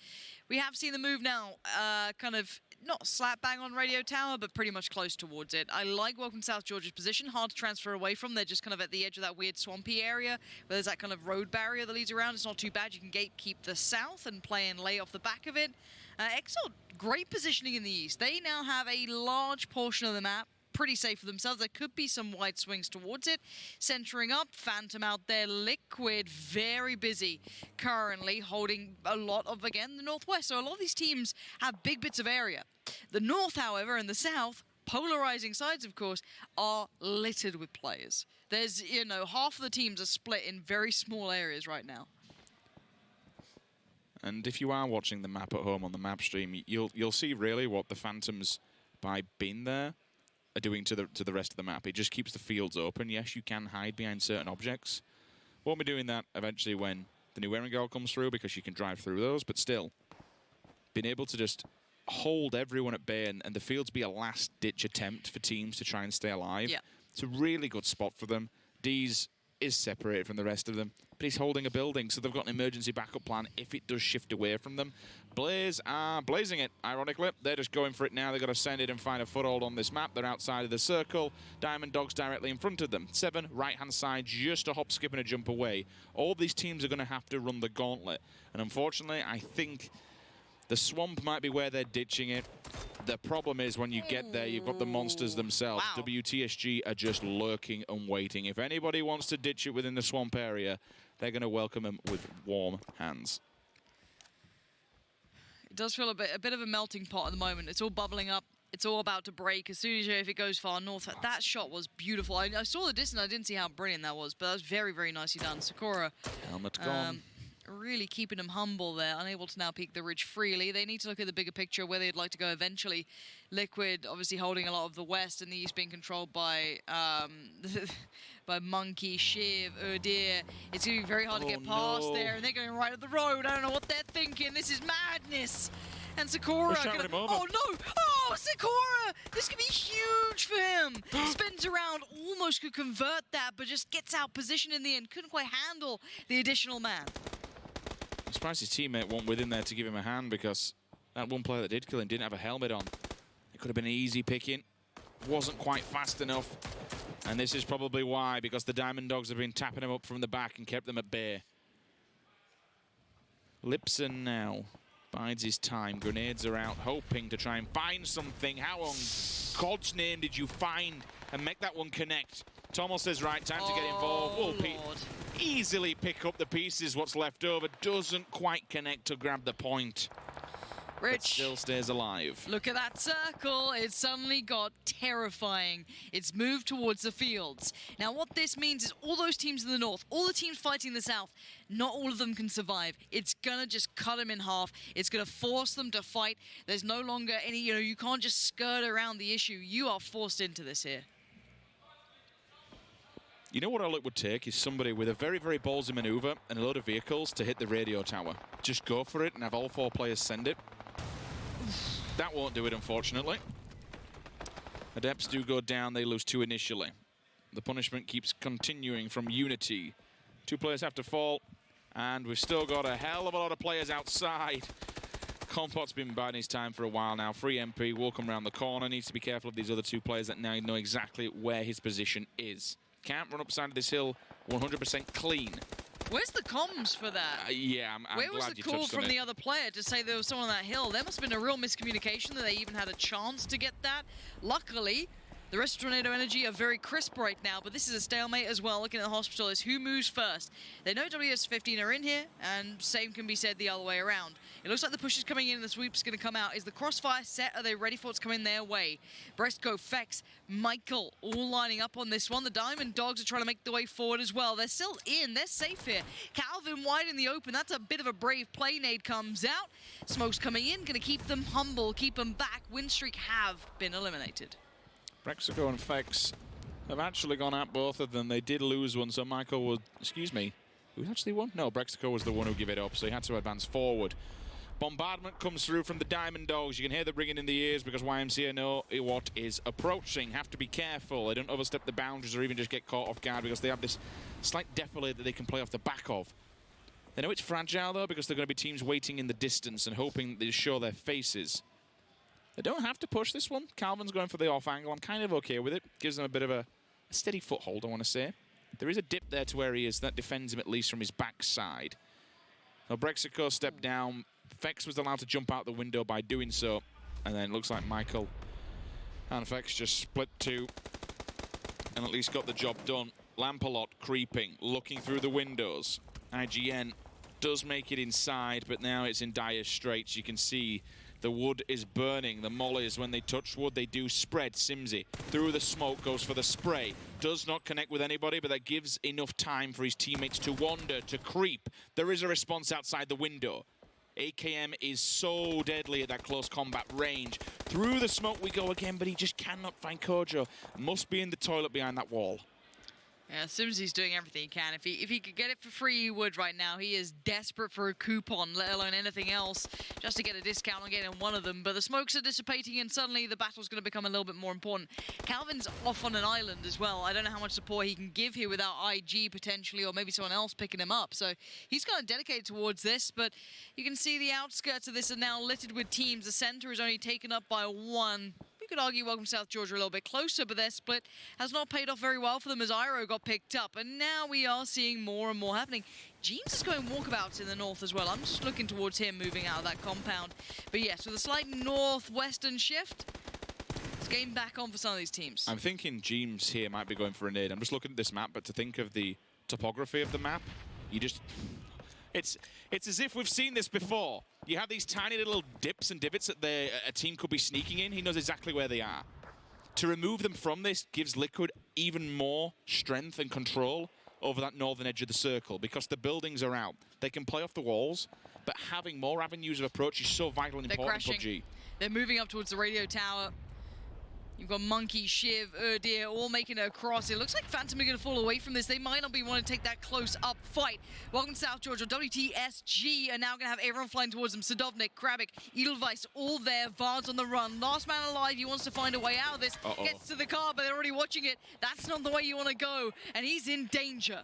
we have seen the move now, kind of not slap bang on Radio Tower, but pretty much close towards it. I like Welcome South Georgia's position. Hard to transfer away from. They're just kind of at the edge of that weird swampy area where there's that kind of road barrier that leads around. It's not too bad. You can gatekeep the south and play and lay off the back of it. Exalt, great positioning in the east. They now have a large portion of the map pretty safe for themselves. There could be some wide swings towards it. Centering up, Phantom out there, Liquid very busy currently, holding a lot of, again, the northwest. So a lot of these teams have big bits of area. The north, however, and the south, polarizing sides, of course, are littered with players. There's, you know, half of the teams are split in very small areas right now. And if you are watching the map at home on the map stream, you'll see really what the Phantoms, by being there, are doing to the rest of the map. It just keeps the fields open. Yes, you can hide behind certain objects. Won't be doing that eventually when the new Erangel comes through, because you can drive through those, but still, being able to just hold everyone at bay and the fields be a last-ditch attempt for teams to try and stay alive. Yeah. It's a really good spot for them. Dees is separated from the rest of them, but he's holding a building, so they've got an emergency backup plan if it does shift away from them. Blaze are blazing it, ironically. They're just going for it now. They've got to send it and find a foothold on this map. They're outside of the circle. Diamond Dogs directly in front of them. 7, right-hand side, just a hop, skip, and a jump away. All these teams are going to have to run the gauntlet. And unfortunately, I think the swamp might be where they're ditching it. The problem is when you get there, you've got the monsters themselves. Wow. WTSG are just lurking and waiting. If anybody wants to ditch it within the swamp area, they're going to welcome them with warm hands. It does feel a bit of a melting pot at the moment. It's all bubbling up. It's all about to break. As soon as if it goes far north, that shot was beautiful. I saw the distance. I didn't see how brilliant that was, but that was very, very nicely done. Sakura. Helmet gone. Really keeping them humble there, unable to now peek the ridge freely. They need to look at the bigger picture where they'd like to go eventually. Liquid obviously holding a lot of the west, and the east being controlled by by Monkey, Shiv, Urdir. It's going to be very hard to get past there, and they're going right at the road. I don't know what they're thinking. This is madness. And Sakura, oh no! Oh, Sakura! This could be huge for him. Spins around, almost could convert that, but just gets out position in the end. Couldn't quite handle the additional man. I'm surprised his teammate wasn't with him there to give him a hand, because that one player that did kill him didn't have a helmet on. It could have been an easy picking. Wasn't quite fast enough. And this is probably why, because the Diamond Dogs have been tapping him up from the back and kept them at bay. Lipson now bides his time. Grenades are out, hoping to try and find something. How on God's name did you find and make that one connect? Tommel says, right, time to get involved. Will easily pick up the pieces. What's left over doesn't quite connect to grab the point. Rich but still stays alive. Look at that circle. It suddenly got terrifying. It's moved towards the fields. Now, what this means is all those teams in the north, all the teams fighting the south, not all of them can survive. It's going to just cut them in half. It's going to force them to fight. There's no longer any, you can't just skirt around the issue. You are forced into this here. You know what all it would take is somebody with a very, very ballsy maneuver and a load of vehicles to hit the radio tower. Just go for it and have all 4 players send it. That won't do it, unfortunately. Adepts do go down. They lose 2 initially. The punishment keeps continuing from Unity. 2 players have to fall, and we've still got a hell of a lot of players outside. Compot's been biding his time for a while now. Free MP will come around the corner. Needs to be careful of these other 2 players that now know exactly where his position is. Can't run up side of this hill 100% clean. Where's the comms for that? Yeah, I'm Where glad was you the touched on call from it. the other player to say there was someone on that hill? There must have been a real miscommunication that they even had a chance to get that. Luckily, the rest of Tornado Energy are very crisp right now, but this is a stalemate as well. Looking at the hospital is who moves first. They know WS15 are in here, and same can be said the other way around. It looks like the push is coming in and the sweep's going to come out. Is the crossfire set? Are they ready for what's coming their way? Bresco, Fex, Michael, all lining up on this one. The Diamond Dogs are trying to make the way forward as well. They're still in. They're safe here. Calvin wide in the open. That's a bit of a brave play. Nade comes out. Smoke's coming in. Going to keep them humble, keep them back. Win streak have been eliminated. Brexico and Fex have actually gone at both of them. They did lose one, so Michael would... Excuse me. Who actually won? No, Brexico was the one who gave it up, so he had to advance forward. Bombardment comes through from the Diamond Dogs. You can hear the ringing in the ears because YMCA know what is approaching. Have to be careful. They don't overstep the boundaries or even just get caught off guard because they have this slight defilade that they can play off the back of. They know it's fragile, though, because they're going to be teams waiting in the distance and hoping they show their faces. They don't have to push this one. Calvin's going for the off angle. I'm kind of okay with it. Gives them a bit of a steady foothold, I want to say. There is a dip there to where he is. That defends him at least from his backside. Now, Brexico stepped down. Fex was allowed to jump out the window by doing so. And then it looks like Michael and Fex just split two and at least got the job done. Lampalot creeping, looking through the windows. IGN does make it inside, but now it's in dire straits. You can see the wood is burning. The mollies, when they touch wood, they do spread. Simsy through the smoke, goes for the spray. Does not connect with anybody, but that gives enough time for his teammates to wander, to creep. There is a response outside the window. AKM is so deadly at that close combat range. Through the smoke we go again, but he just cannot find Kojo. Must be in the toilet behind that wall. Yeah, Simsy's doing everything he can. If he could get it for free, he would right now. He is desperate for a coupon, let alone anything else, just to get a discount on getting one of them. But the smokes are dissipating, and suddenly the battle's going to become a little bit more important. Calvin's off on an island as well. I don't know how much support he can give here without IG potentially, or maybe someone else picking him up. So he's kind of dedicated towards this, but you can see the outskirts of this are now littered with teams. The center is only taken up by one. You could argue Welcome South Georgia a little bit closer, but their split has not paid off very well for them as Iro got picked up. And now we are seeing more and more happening. James is going walkabouts in the north as well. I'm just looking towards him moving out of that compound. But yes, with a slight northwestern shift, it's game back on for some of these teams. I'm thinking James here might be going for a nade. I'm just looking at this map, but to think of the topography of the map, you just... It's as if we've seen this before. You have these tiny little dips and divots that a team could be sneaking in. He knows exactly where they are. To remove them from this gives Liquid even more strength and control over that northern edge of the circle because the buildings are out. They can play off the walls, but having more avenues of approach is so vital and important in PUBG. They're moving up towards the radio tower. You've got Monkey, Shiv, Erdir all making it across. It looks like Phantom are going to fall away from this. They might not be wanting to take that close-up fight. Welcome to South Georgia. WTSG are now going to have everyone flying towards them. Sadovnik, Krabik, Edelweiss, all there. Vard's on the run. Last man alive. He wants to find a way out of this. Gets to the car, but they're already watching it. That's not the way you want to go, and he's in danger.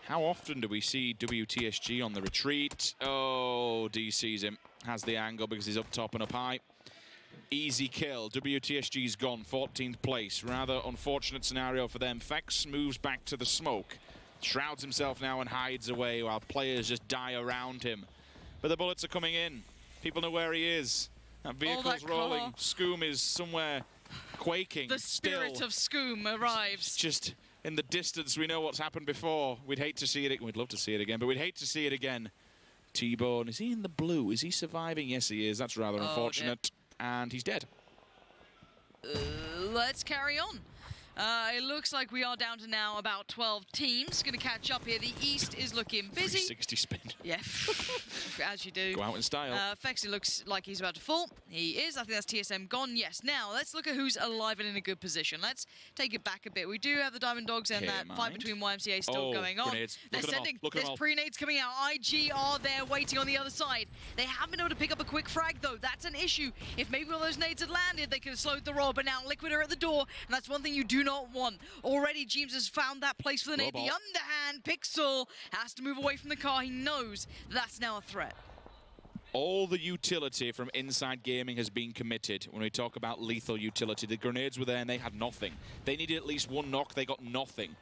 How often do we see WTSG on the retreat? Oh, D sees him. Has the angle because he's up top and up high. Easy kill. WTSG's gone, 14th place. Rather unfortunate scenario for them. Fex moves back to the smoke. Shrouds himself now and hides away while players just die around him. But the bullets are coming in. People know where he is. That vehicle's rolling. Scoom is somewhere quaking. The spirit of Scoom arrives. Just in the distance, we know what's happened before. We'd hate to see it. We'd love to see it again, but we'd hate to see it again. T-Bone, is he in the blue? Is he surviving? Yes, he is. That's rather unfortunate. Dear. And he's dead. Let's carry on. It looks like we are down to now about 12 teams. Going to catch up here. The East is looking busy. 360 spin. Yeah, as you do. Go out in style. Fexy looks like he's about to fall. He is. I think that's TSM gone. Yes. Now, let's look at who's alive and in a good position. Let's take it back a bit. We do have the Diamond Dogs and that fight between YMCA still going on. Grenades. They're sending. There's pre-nades coming out. IG are there waiting on the other side. They haven't been able to pick up a quick frag, though. That's an issue. If maybe all those nades had landed, they could have slowed the roll. But now Liquid are at the door, and that's one thing you do not want. Already, James has found that place for the nade. The underhand, Pixel has to move away from the car. He knows that's now a threat. All the utility from Inside Gaming has been committed. When we talk about lethal utility, the grenades were there and they had nothing. They needed at least one knock, they got nothing.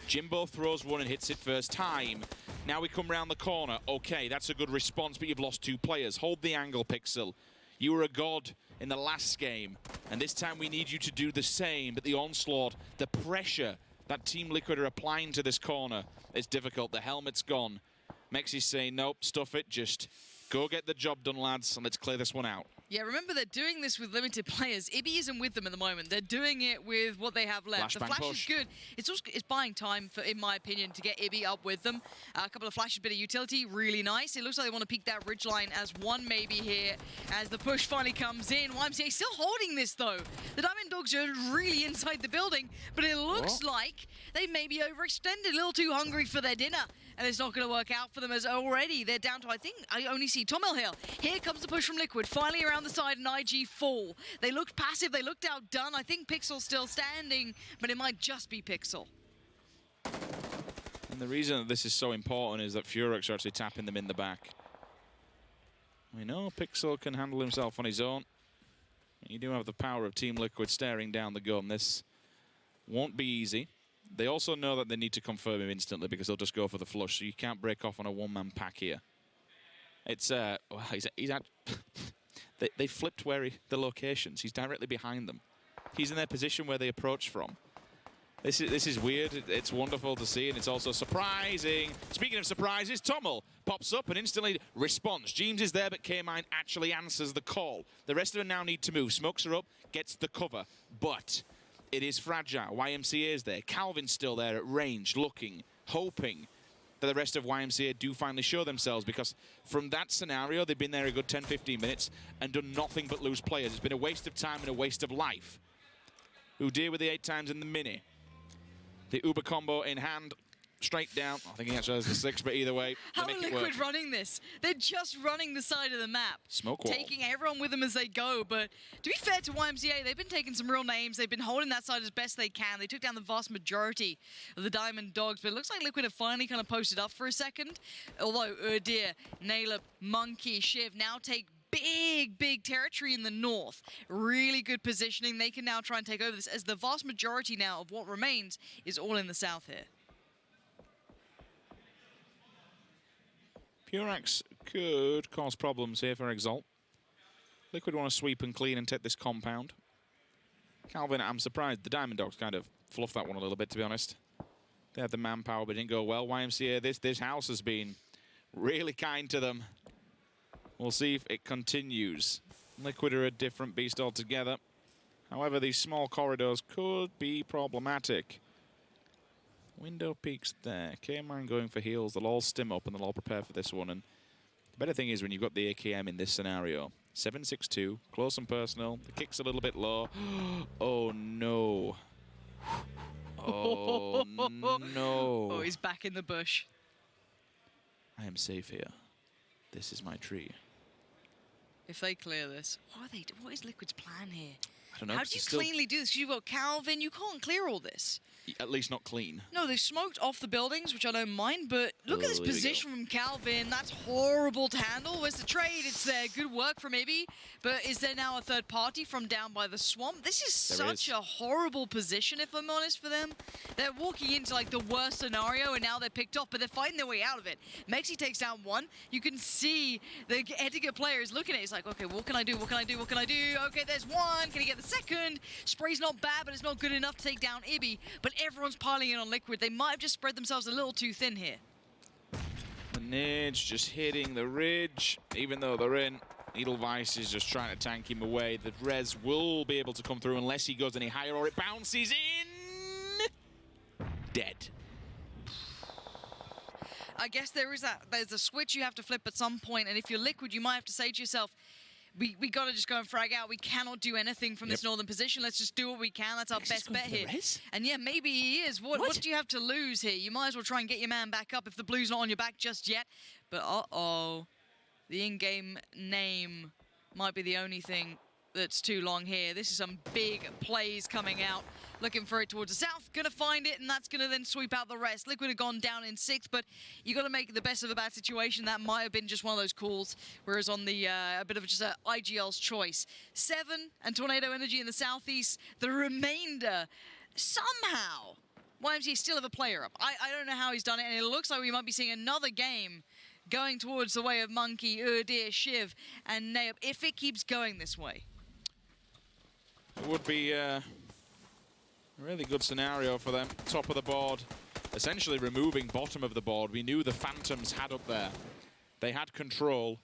Jimbo throws one and hits it first time. Now we come round the corner. Okay, that's a good response, but you've lost 2 players. Hold the angle, Pixel. You were a god in the last game, and this time we need you to do the same. But the onslaught, the pressure that Team Liquid are applying to this corner, it's difficult. The helmet's gone. Mexi's saying, nope, stuff it, just go get the job done, lads, and let's clear this one out. Yeah, remember, they're doing this with limited players. Ibby isn't with them at the moment. They're doing it with what they have left. The flash is good. It's also buying time, for, in my opinion, to get Ibby up with them. A couple of flashes, bit of utility, really nice. It looks like they want to peek that ridge line as one maybe here as the push finally comes in. YMCA still holding this, though. The Diamond Dogs are really inside the building, but it looks like they may be overextended, a little too hungry for their dinner. And it's not going to work out for them as already they're down to, I think, I only see Tom Hill. Here comes the push from Liquid. Finally around the side, and IG fall. They looked passive. They looked outdone. I think Pixel's still standing, but it might just be Pixel. And the reason that this is so important is that Furex are actually tapping them in the back. We know Pixel can handle himself on his own. You do have the power of Team Liquid staring down the gun. This won't be easy. They also know that they need to confirm him instantly because they'll just go for the flush, so you can't break off on a one-man pack here. It's, well, he's at they flipped the locations. He's directly behind them. He's in their position where they approach from. This is weird. It's wonderful to see, and it's also surprising. Speaking of surprises, Tommel pops up and instantly responds. James is there, but K-Mine actually answers the call. The rest of them now need to move. Smokes are up, gets the cover, but it is fragile. YMCA is there. Calvin's still there at range, looking, hoping that the rest of YMCA do finally show themselves, because from that scenario, they've been there a good 10-15 minutes and done nothing but lose players. It's been a waste of time and a waste of life. Udir with the 8 times in the mini. The Uber combo in hand, straight down. I think he actually has the 6, but either way, How are Liquid running this? They're just running the side of the map. Smoke wall. Taking everyone with them as they go, but to be fair to YMCA, they've been taking some real names. They've been holding that side as best they can. They took down the vast majority of the Diamond Dogs, but it looks like Liquid have finally kind of posted up for a second. Although Udir, Naleb, Monkey, Shiv now take big territory in the north. Really good positioning. They can now try and take over this, as the vast majority now of what remains is all in the south here. Purex could cause problems here for Exalt. Liquid want to sweep and clean and take this compound. Calvin, I'm surprised the Diamond Dogs kind of fluffed that one a little bit, to be honest. They had the manpower, but it didn't go well. YMCA, this house has been really kind to them. We'll see if it continues. Liquid are a different beast altogether. However, these small corridors could be problematic. Window peaks there. K-Mine going for heals. They'll all stim up and they'll all prepare for this one. And the better thing is when you've got the AKM in this scenario. 7-6-2, close and personal. The kick's a little bit low. Oh, no. Oh, no. Oh, he's back in the bush. I am safe here. This is my tree. If they clear this, what is Liquid's plan here? I don't know. How do you cleanly do this? Because you've got Calvin, you can't clear all this. At least not clean. No, they've smoked off the buildings, which I don't mind, but look at this position from Calvin. That's horrible to handle. Where's the trade? It's there. Good work from Ibby, but is there now a third party from down by the swamp? This is such a horrible position, if I'm honest, for them. They're walking into, like, the worst scenario, and now they're picked off, but they're fighting their way out of it. Mexi takes down one. You can see the Edgar player is looking at it. He's like, okay, what can I do? What can I do? What can I do? Okay, there's one. Can he get the second? Spray's not bad, but it's not good enough to take down Ibby. But everyone's piling in on Liquid. They might have just spread themselves a little too thin here. The nades just hitting the ridge, even though they're in. Edelweiss is just trying to tank him away. The res will be able to come through unless he goes any higher or it bounces in. Dead. I guess there's a switch you have to flip at some point, and if you're Liquid, you might have to say to yourself, we got to just go and frag out. We cannot do anything from this northern position. Let's just do what we can. That's our best bet here. And yeah, maybe he is. What do you have to lose here? You might as well try and get your man back up if the blue's not on your back just yet. But uh-oh, the in-game name might be the only thing that's too long here. This is some big plays coming out. Looking for it towards the south, gonna find it, and that's gonna then sweep out the rest. Liquid have gone down in 6th, but you gotta make the best of a bad situation. That might have been just one of those calls, whereas on the a bit of just a IGL's choice. 7 and Tornado Energy in the southeast. The remainder, somehow, YMCA still have a player up. I don't know how he's done it, and it looks like we might be seeing another game going towards the way of Monkey, Udir, Shiv, and Naib, if it keeps going this way. It would be a really good scenario for them. Top of the board, essentially removing bottom of the board. We knew the Phantoms had up there. They had control,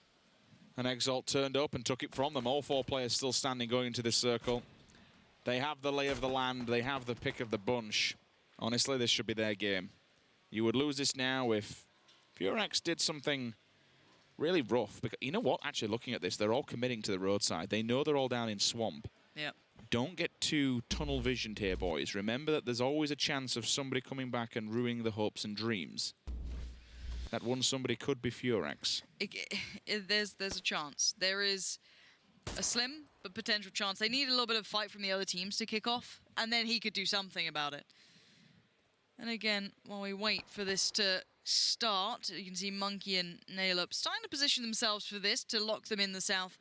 and Exalt turned up and took it from them. All 4 players still standing going into this circle. They have the lay of the land. They have the pick of the bunch. Honestly, this should be their game. You would lose this now if Purex did something really rough. Because, you know what? Actually, looking at this, they're all committing to the roadside. They know they're all down in swamp. Yeah. Don't get too tunnel visioned here, boys. Remember that there's always a chance of somebody coming back and ruining the hopes and dreams. that one somebody could be Furex. There's a chance. There is a slim but potential chance. They need a little bit of fight from the other teams to kick off, and then he could do something about it. And again, while we wait for this to start, you can see Monkey and Nailup starting to position themselves for this to lock them in the south.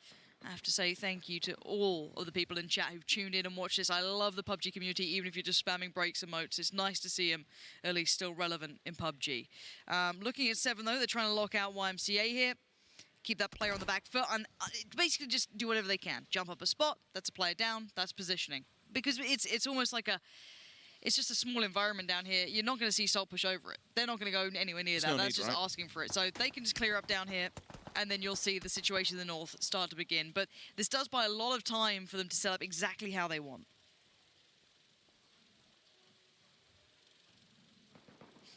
I have to say thank you to all of the people in chat who've tuned in and watched this. I love the PUBG community, even if you're just spamming breaks emotes. It's nice to see them at least still relevant in PUBG. Looking at 7, though, they're trying to lock out YMCA here. Keep that player on the back foot and basically just do whatever they can. Jump up a spot, that's a player down, that's positioning. Because it's almost like it's just a small environment down here. You're not going to see Salt push over it. They're not going to go anywhere near that. That's just asking for it. So they can just clear up down here, and then you'll see the situation in the north start to begin. But this does buy a lot of time for them to set up exactly how they want.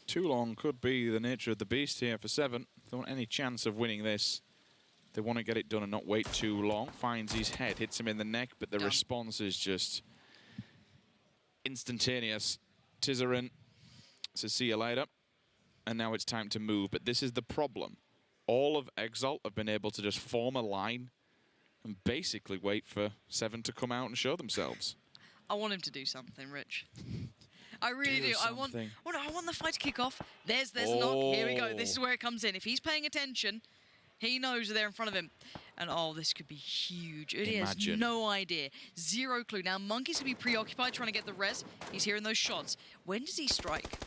Too long could be the nature of the beast here for 7. If they want any chance of winning this, they want to get it done and not wait too long. Finds his head, hits him in the neck, but the response is just instantaneous. Tizerin says, see you later. And now it's time to move. But this is the problem. All of Exalt have been able to just form a line and basically wait for 7 to come out and show themselves. I want him to do something, Rich. I really do. I want the fight to kick off. There's the knock. Here we go. This is where it comes in. If he's paying attention, he knows they're in front of him. And oh, this could be huge. He has no idea. Zero clue. Now, Monkey's going to be preoccupied trying to get the res. He's hearing those shots. When does he strike?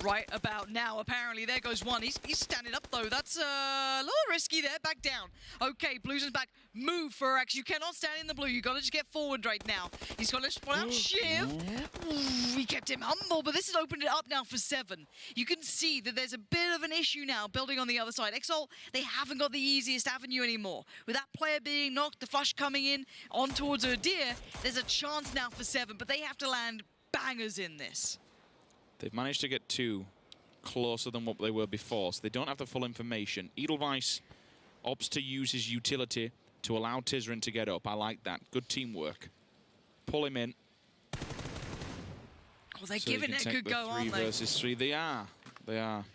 Right about now, apparently. There goes one. He's standing up, though. That's a little risky there. Back down. Okay, Blues is back. Move, Furax. You cannot stand in the blue. You got to just get forward right now. He's got to spot out Shiv. Ooh, we kept him humble, but this has opened it up now for 7. You can see that there's a bit of an issue now building on the other side. Exalt, they haven't got the easiest avenue anymore. With that player being knocked, the flush coming in on towards Udyr, there's a chance now for 7, but they have to land bangers in this. They've managed to get 2 closer than what they were before, so they don't have the full information. Edelweiss opts to use his utility to allow Tizerin to get up. I like that. Good teamwork. Pull him in. Oh, they're giving it a good go, aren't they? 3 versus 3. They are. They are.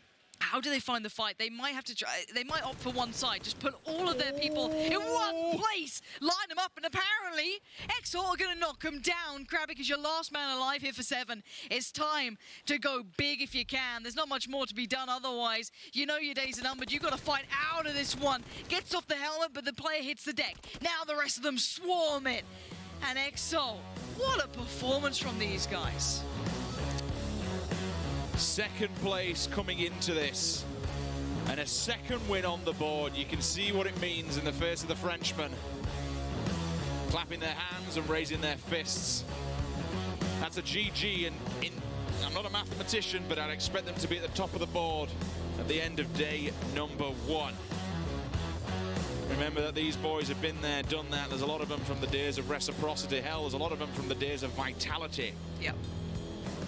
How do they find the fight? They might have to try. They might opt for one side. Just put all of their people in one place. Line them up, and apparently, Exalt are going to knock them down. Krabby, because you're last man alive here for 7. It's time to go big if you can. There's not much more to be done otherwise. You know your days are numbered. You've got to fight out of this one. Gets off the helmet, but the player hits the deck. Now the rest of them swarm it. And Exalt, what a performance from these guys. Second place coming into this. And a second win on the board. You can see what it means in the face of the Frenchmen. Clapping their hands and raising their fists. That's a GG, and I'm not a mathematician, but I'd expect them to be at the top of the board at the end of day number 1. Remember that these boys have been there, done that. There's a lot of them from the days of Reciprocity. Hell, there's a lot of them from the days of Vitality. Yep.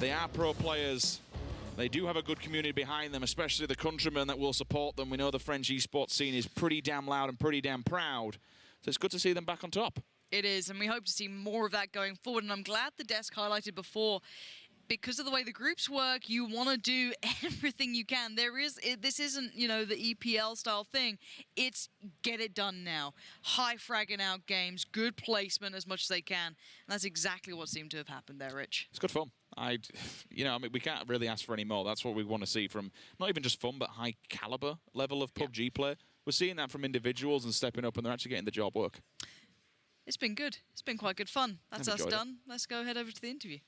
They are pro players. They do have a good community behind them, especially the countrymen that will support them. We know the French esports scene is pretty damn loud and pretty damn proud. So it's good to see them back on top. It is, and we hope to see more of that going forward. And I'm glad the desk highlighted before, because of the way the groups work, you want to do everything you can. This isn't, you know, the EPL style thing. It's get it done now. High fragging out games, good placement as much as they can. And that's exactly what seemed to have happened there, Rich. It's good fun. You know, I mean, we can't really ask for any more. That's what we want to see from not even just fun, but high caliber level of PUBG play. We're seeing that from individuals and stepping up, and they're actually getting the job work. It's been good. It's been quite good fun. That's us done. Let's go head over to the interview.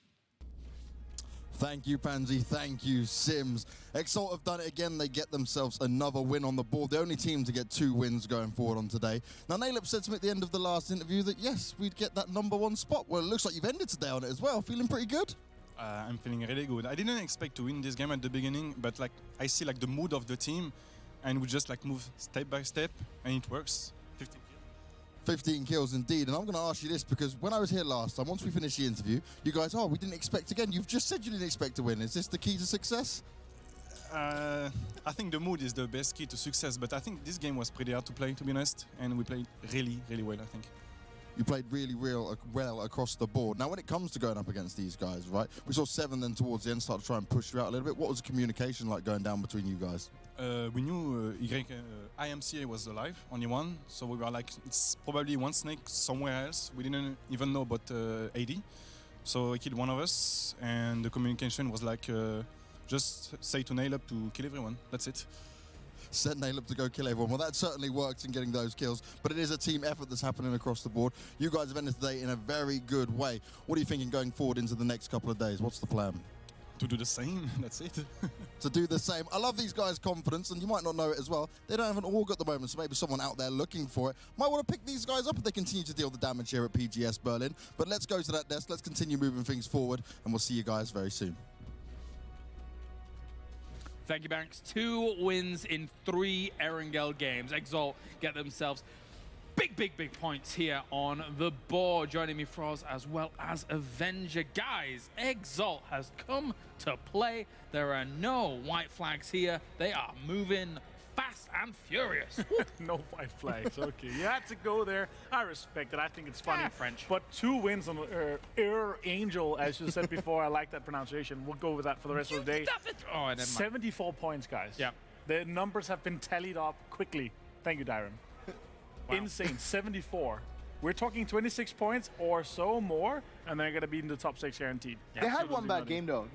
Thank you, Pansy. Thank you, Sims. Exalt have done it again. They get themselves another win on the board. The only team to get 2 wins going forward on today. Now, Nailup said to me at the end of the last interview that, yes, we'd get that #1 spot. Well, it looks like you've ended today on it as well. Feeling pretty good? I'm feeling really good. I didn't expect to win this game at the beginning, but like I see like the mood of the team, and we just like move step by step, and it works. 15 kills. 15 kills indeed, and I'm going to ask you this because when I was here last time, once we finished the interview, you guys, we didn't expect again. You've just said you didn't expect to win. Is this the key to success? I think the mood is the best key to success, but I think this game was pretty hard to play, to be honest, and we played really, really well, I think. You played really well across the board. Now, when it comes to going up against these guys, right, we saw 7 then towards the end start to try and push you out a little bit. What was the communication like going down between you guys? We knew IMCA was alive, only one, so we were like, it's probably one snake somewhere else. We didn't even know about AD, so he killed one of us, and the communication was like, just say to Nail Up to kill everyone, that's it. Set Nail Up to go kill everyone. Well, that certainly worked in getting those kills, but it is a team effort that's happening across the board. You guys have ended today in a very good way. What are you thinking going forward into the next couple of days? What's the plan? To do the same, that's it. To do the same. I love these guys' confidence, and you might not know it as well. They don't have an org at the moment, so maybe someone out there looking for it might want to pick these guys up if they continue to deal the damage here at PGS Berlin. But let's go to that desk, let's continue moving things forward, and we'll see you guys very soon. Thank you, Banks. 2 wins in 3 Erangel games. Exalt get themselves big points here on the board. Joining me, Froz, as well as Avenger. Guys, Exalt has come to play. There are no white flags here. They are moving fast and furious. No white flags. Okay, you had to go there. I respect it. I think it's funny. French. But 2 wins on Angel, as you said before. I like that pronunciation. We'll go with that for the rest of the day. Oh, never mind. 74 points, guys. Yeah. The numbers have been tallied up quickly. Thank you, Dyron. Wow. Insane. 74. We're talking 26 points or so more, and they're going to be in the top 6 guaranteed. They had one bad game, though.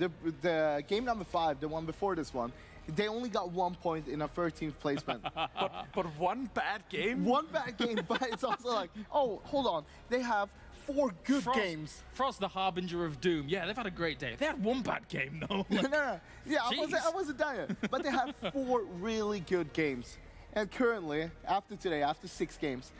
The game number 5, the one before this one, they only got 1 point in a 13th placement. but one bad game? One bad game, but it's also like, oh, hold on. They have 4 good games. Frost, the harbinger of doom. Yeah, they've had a great day. They had 1 bad game, though. No. Yeah, I wasn't dying. But they have 4 really good games. And currently, after today, after 6 games,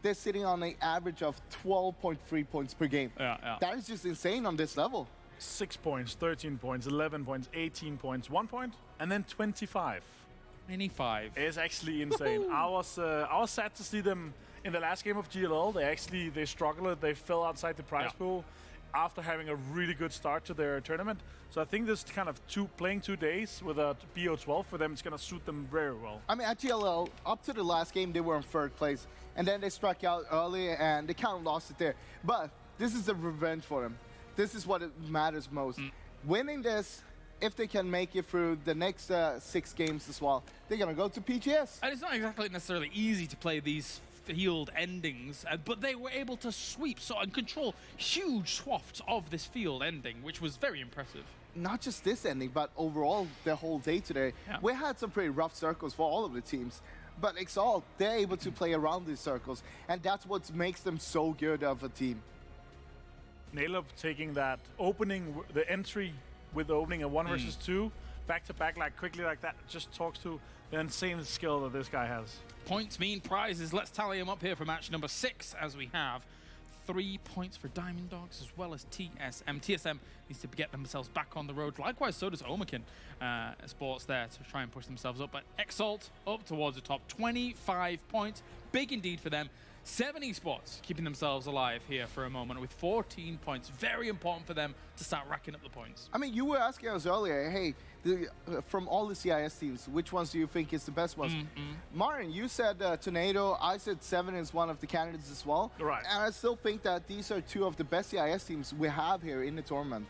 they're sitting on an average of 12.3 points per game. Yeah. That is just insane on this level. 6 points, 13 points, 11 points, 18 points, 1 point, and then 25. 25. It's actually insane. I was sad to see them in the last game of GLL. They struggled. They fell outside the prize pool after having a really good start to their tournament. So I think this kind of playing 2 days with a BO12 for them, it's going to suit them very well. I mean, at GLL, up to the last game, they were in 3rd place. And then they struck out early, and they kind of lost it there. But this is a revenge for them. This is what it matters most. Winning this, if they can make it through the next 6 games as well, they're going to go to PGS. And it's not exactly necessarily easy to play these field endings, but they were able to sweep and control huge swaths of this field ending, which was very impressive. Not just this ending, but overall the whole day today. Yeah. We had some pretty rough circles for all of the teams. But Exalt, they're able to play around these circles, and that's what makes them so good of a team. Nailop taking that opening, the entry with opening a 1 versus 2, back to back like quickly like that, just talks to the insane skill that this guy has. Points mean prizes. Let's tally them up here for match number 6, as we have 3 points for Diamond Dogs as well as TSM. TSM needs to get themselves back on the road. Likewise, so does Omakin Sports there to try and push themselves up. But Exalt up towards the top, 25 points. Big indeed for them. 7 esports keeping themselves alive here for a moment with 14 points. Very important for them to start racking up the points. I mean, you were asking us earlier, hey, from all the CIS teams, which ones do you think is the best ones? Martin, you said Tornado. I said 7 is one of the candidates as well. Right. And I still think that these are 2 of the best CIS teams we have here in the tournament.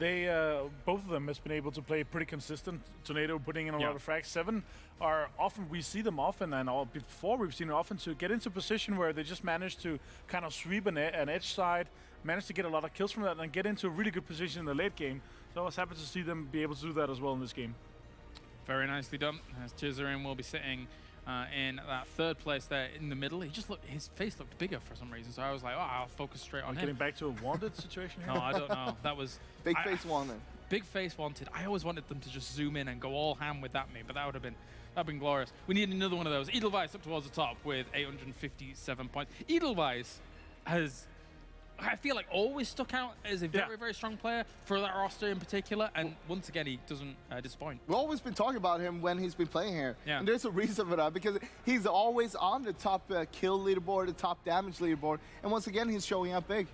They, both of them has been able to play pretty consistent. Tornado putting in a lot of frags. 7 are often, we see them often, and before we've seen it often to get into a position where they just manage to kind of sweep an edge side, manage to get a lot of kills from that, and get into a really good position in the late game. So I was happy to see them be able to do that as well in this game. Very nicely done, as Chizarin will be sitting in that 3rd place there in the middle. His face looked bigger for some reason, so I was like, oh, I'll focus straight on him. Getting back to a wanted situation here? No, I don't know. That was... Big face wanted. Big face wanted. I always wanted them to just zoom in and go all ham with that, but that would have been glorious. We need another one of those. Edelweiss up towards the top with 857 points. Edelweiss has, I feel like, always stuck out as a very, very strong player for that roster in particular, and once again, he doesn't disappoint. We've always been talking about him when he's been playing here, Yeah. and there's a reason for that, because he's always on the top kill leaderboard, the top damage leaderboard, and once again, he's showing up big.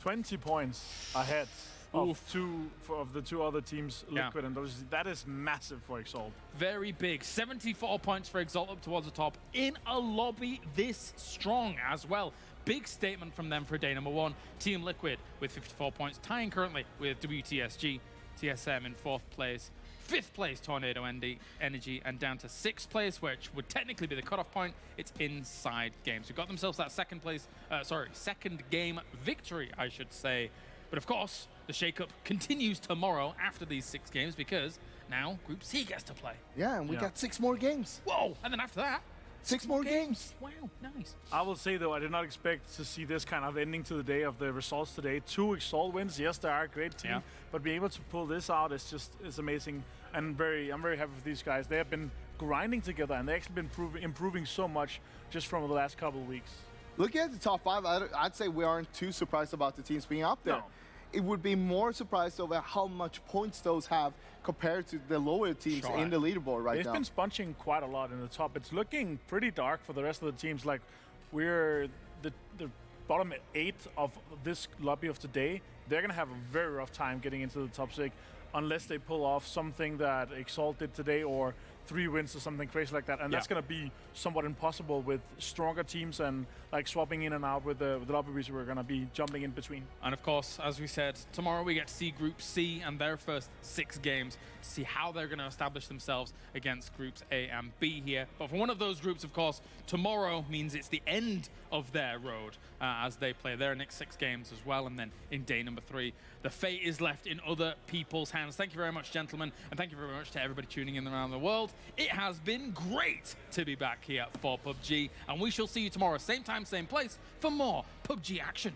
20 points ahead of the two other teams, Liquid and WTSG. That is massive for Exalt. Very big. 74 points for Exalt up towards the top in a lobby this strong as well. Big statement from them for day number 1. Team Liquid with 54 points, tying currently with WTSG. TSM in 4th place. 5th place, Tornado Energy, and down to 6th place, which would technically be the cutoff point. It's inside games. Who got themselves that second game victory, I should say. But of course, the shakeup continues tomorrow after these 6 games because now Group C gets to play. Yeah, and we got 6 more games. Whoa! And then after that, 6 more games. Wow, nice. I will say, though, I did not expect to see this kind of ending to the day of the results today. 2 Exalt wins. Yes, they are a great team, but being able to pull this out is amazing. And I'm very happy with these guys. They have been grinding together, and they've actually been improving so much just from the last couple of weeks. Looking at the top 5, I'd say we aren't too surprised about the teams being up there. No. It would be more surprised over how much points those have compared to the lower teams in the leaderboard right now. They've been sponging quite a lot in the top. It's looking pretty dark for the rest of the teams. Like, we're the bottom 8 of this lobby of today. They're going to have a very rough time getting into the top 6 unless they pull off something that Exalt did today, or 3 wins or something crazy like that. And that's going to be somewhat impossible with stronger teams and like swapping in and out with the lobbies we're going to be jumping in between. And of course, as we said, tomorrow we get to see Group C and their first 6 games to see how they're going to establish themselves against Groups A and B here. But for one of those groups, of course, tomorrow means it's the end of their road as they play their next 6 games as well. And then in day number 3, the fate is left in other people's hands. Thank you very much, gentlemen, and thank you very much to everybody tuning in around the world. It has been great to be back here for PUBG, and we shall see you tomorrow, same time, same place, for more PUBG action.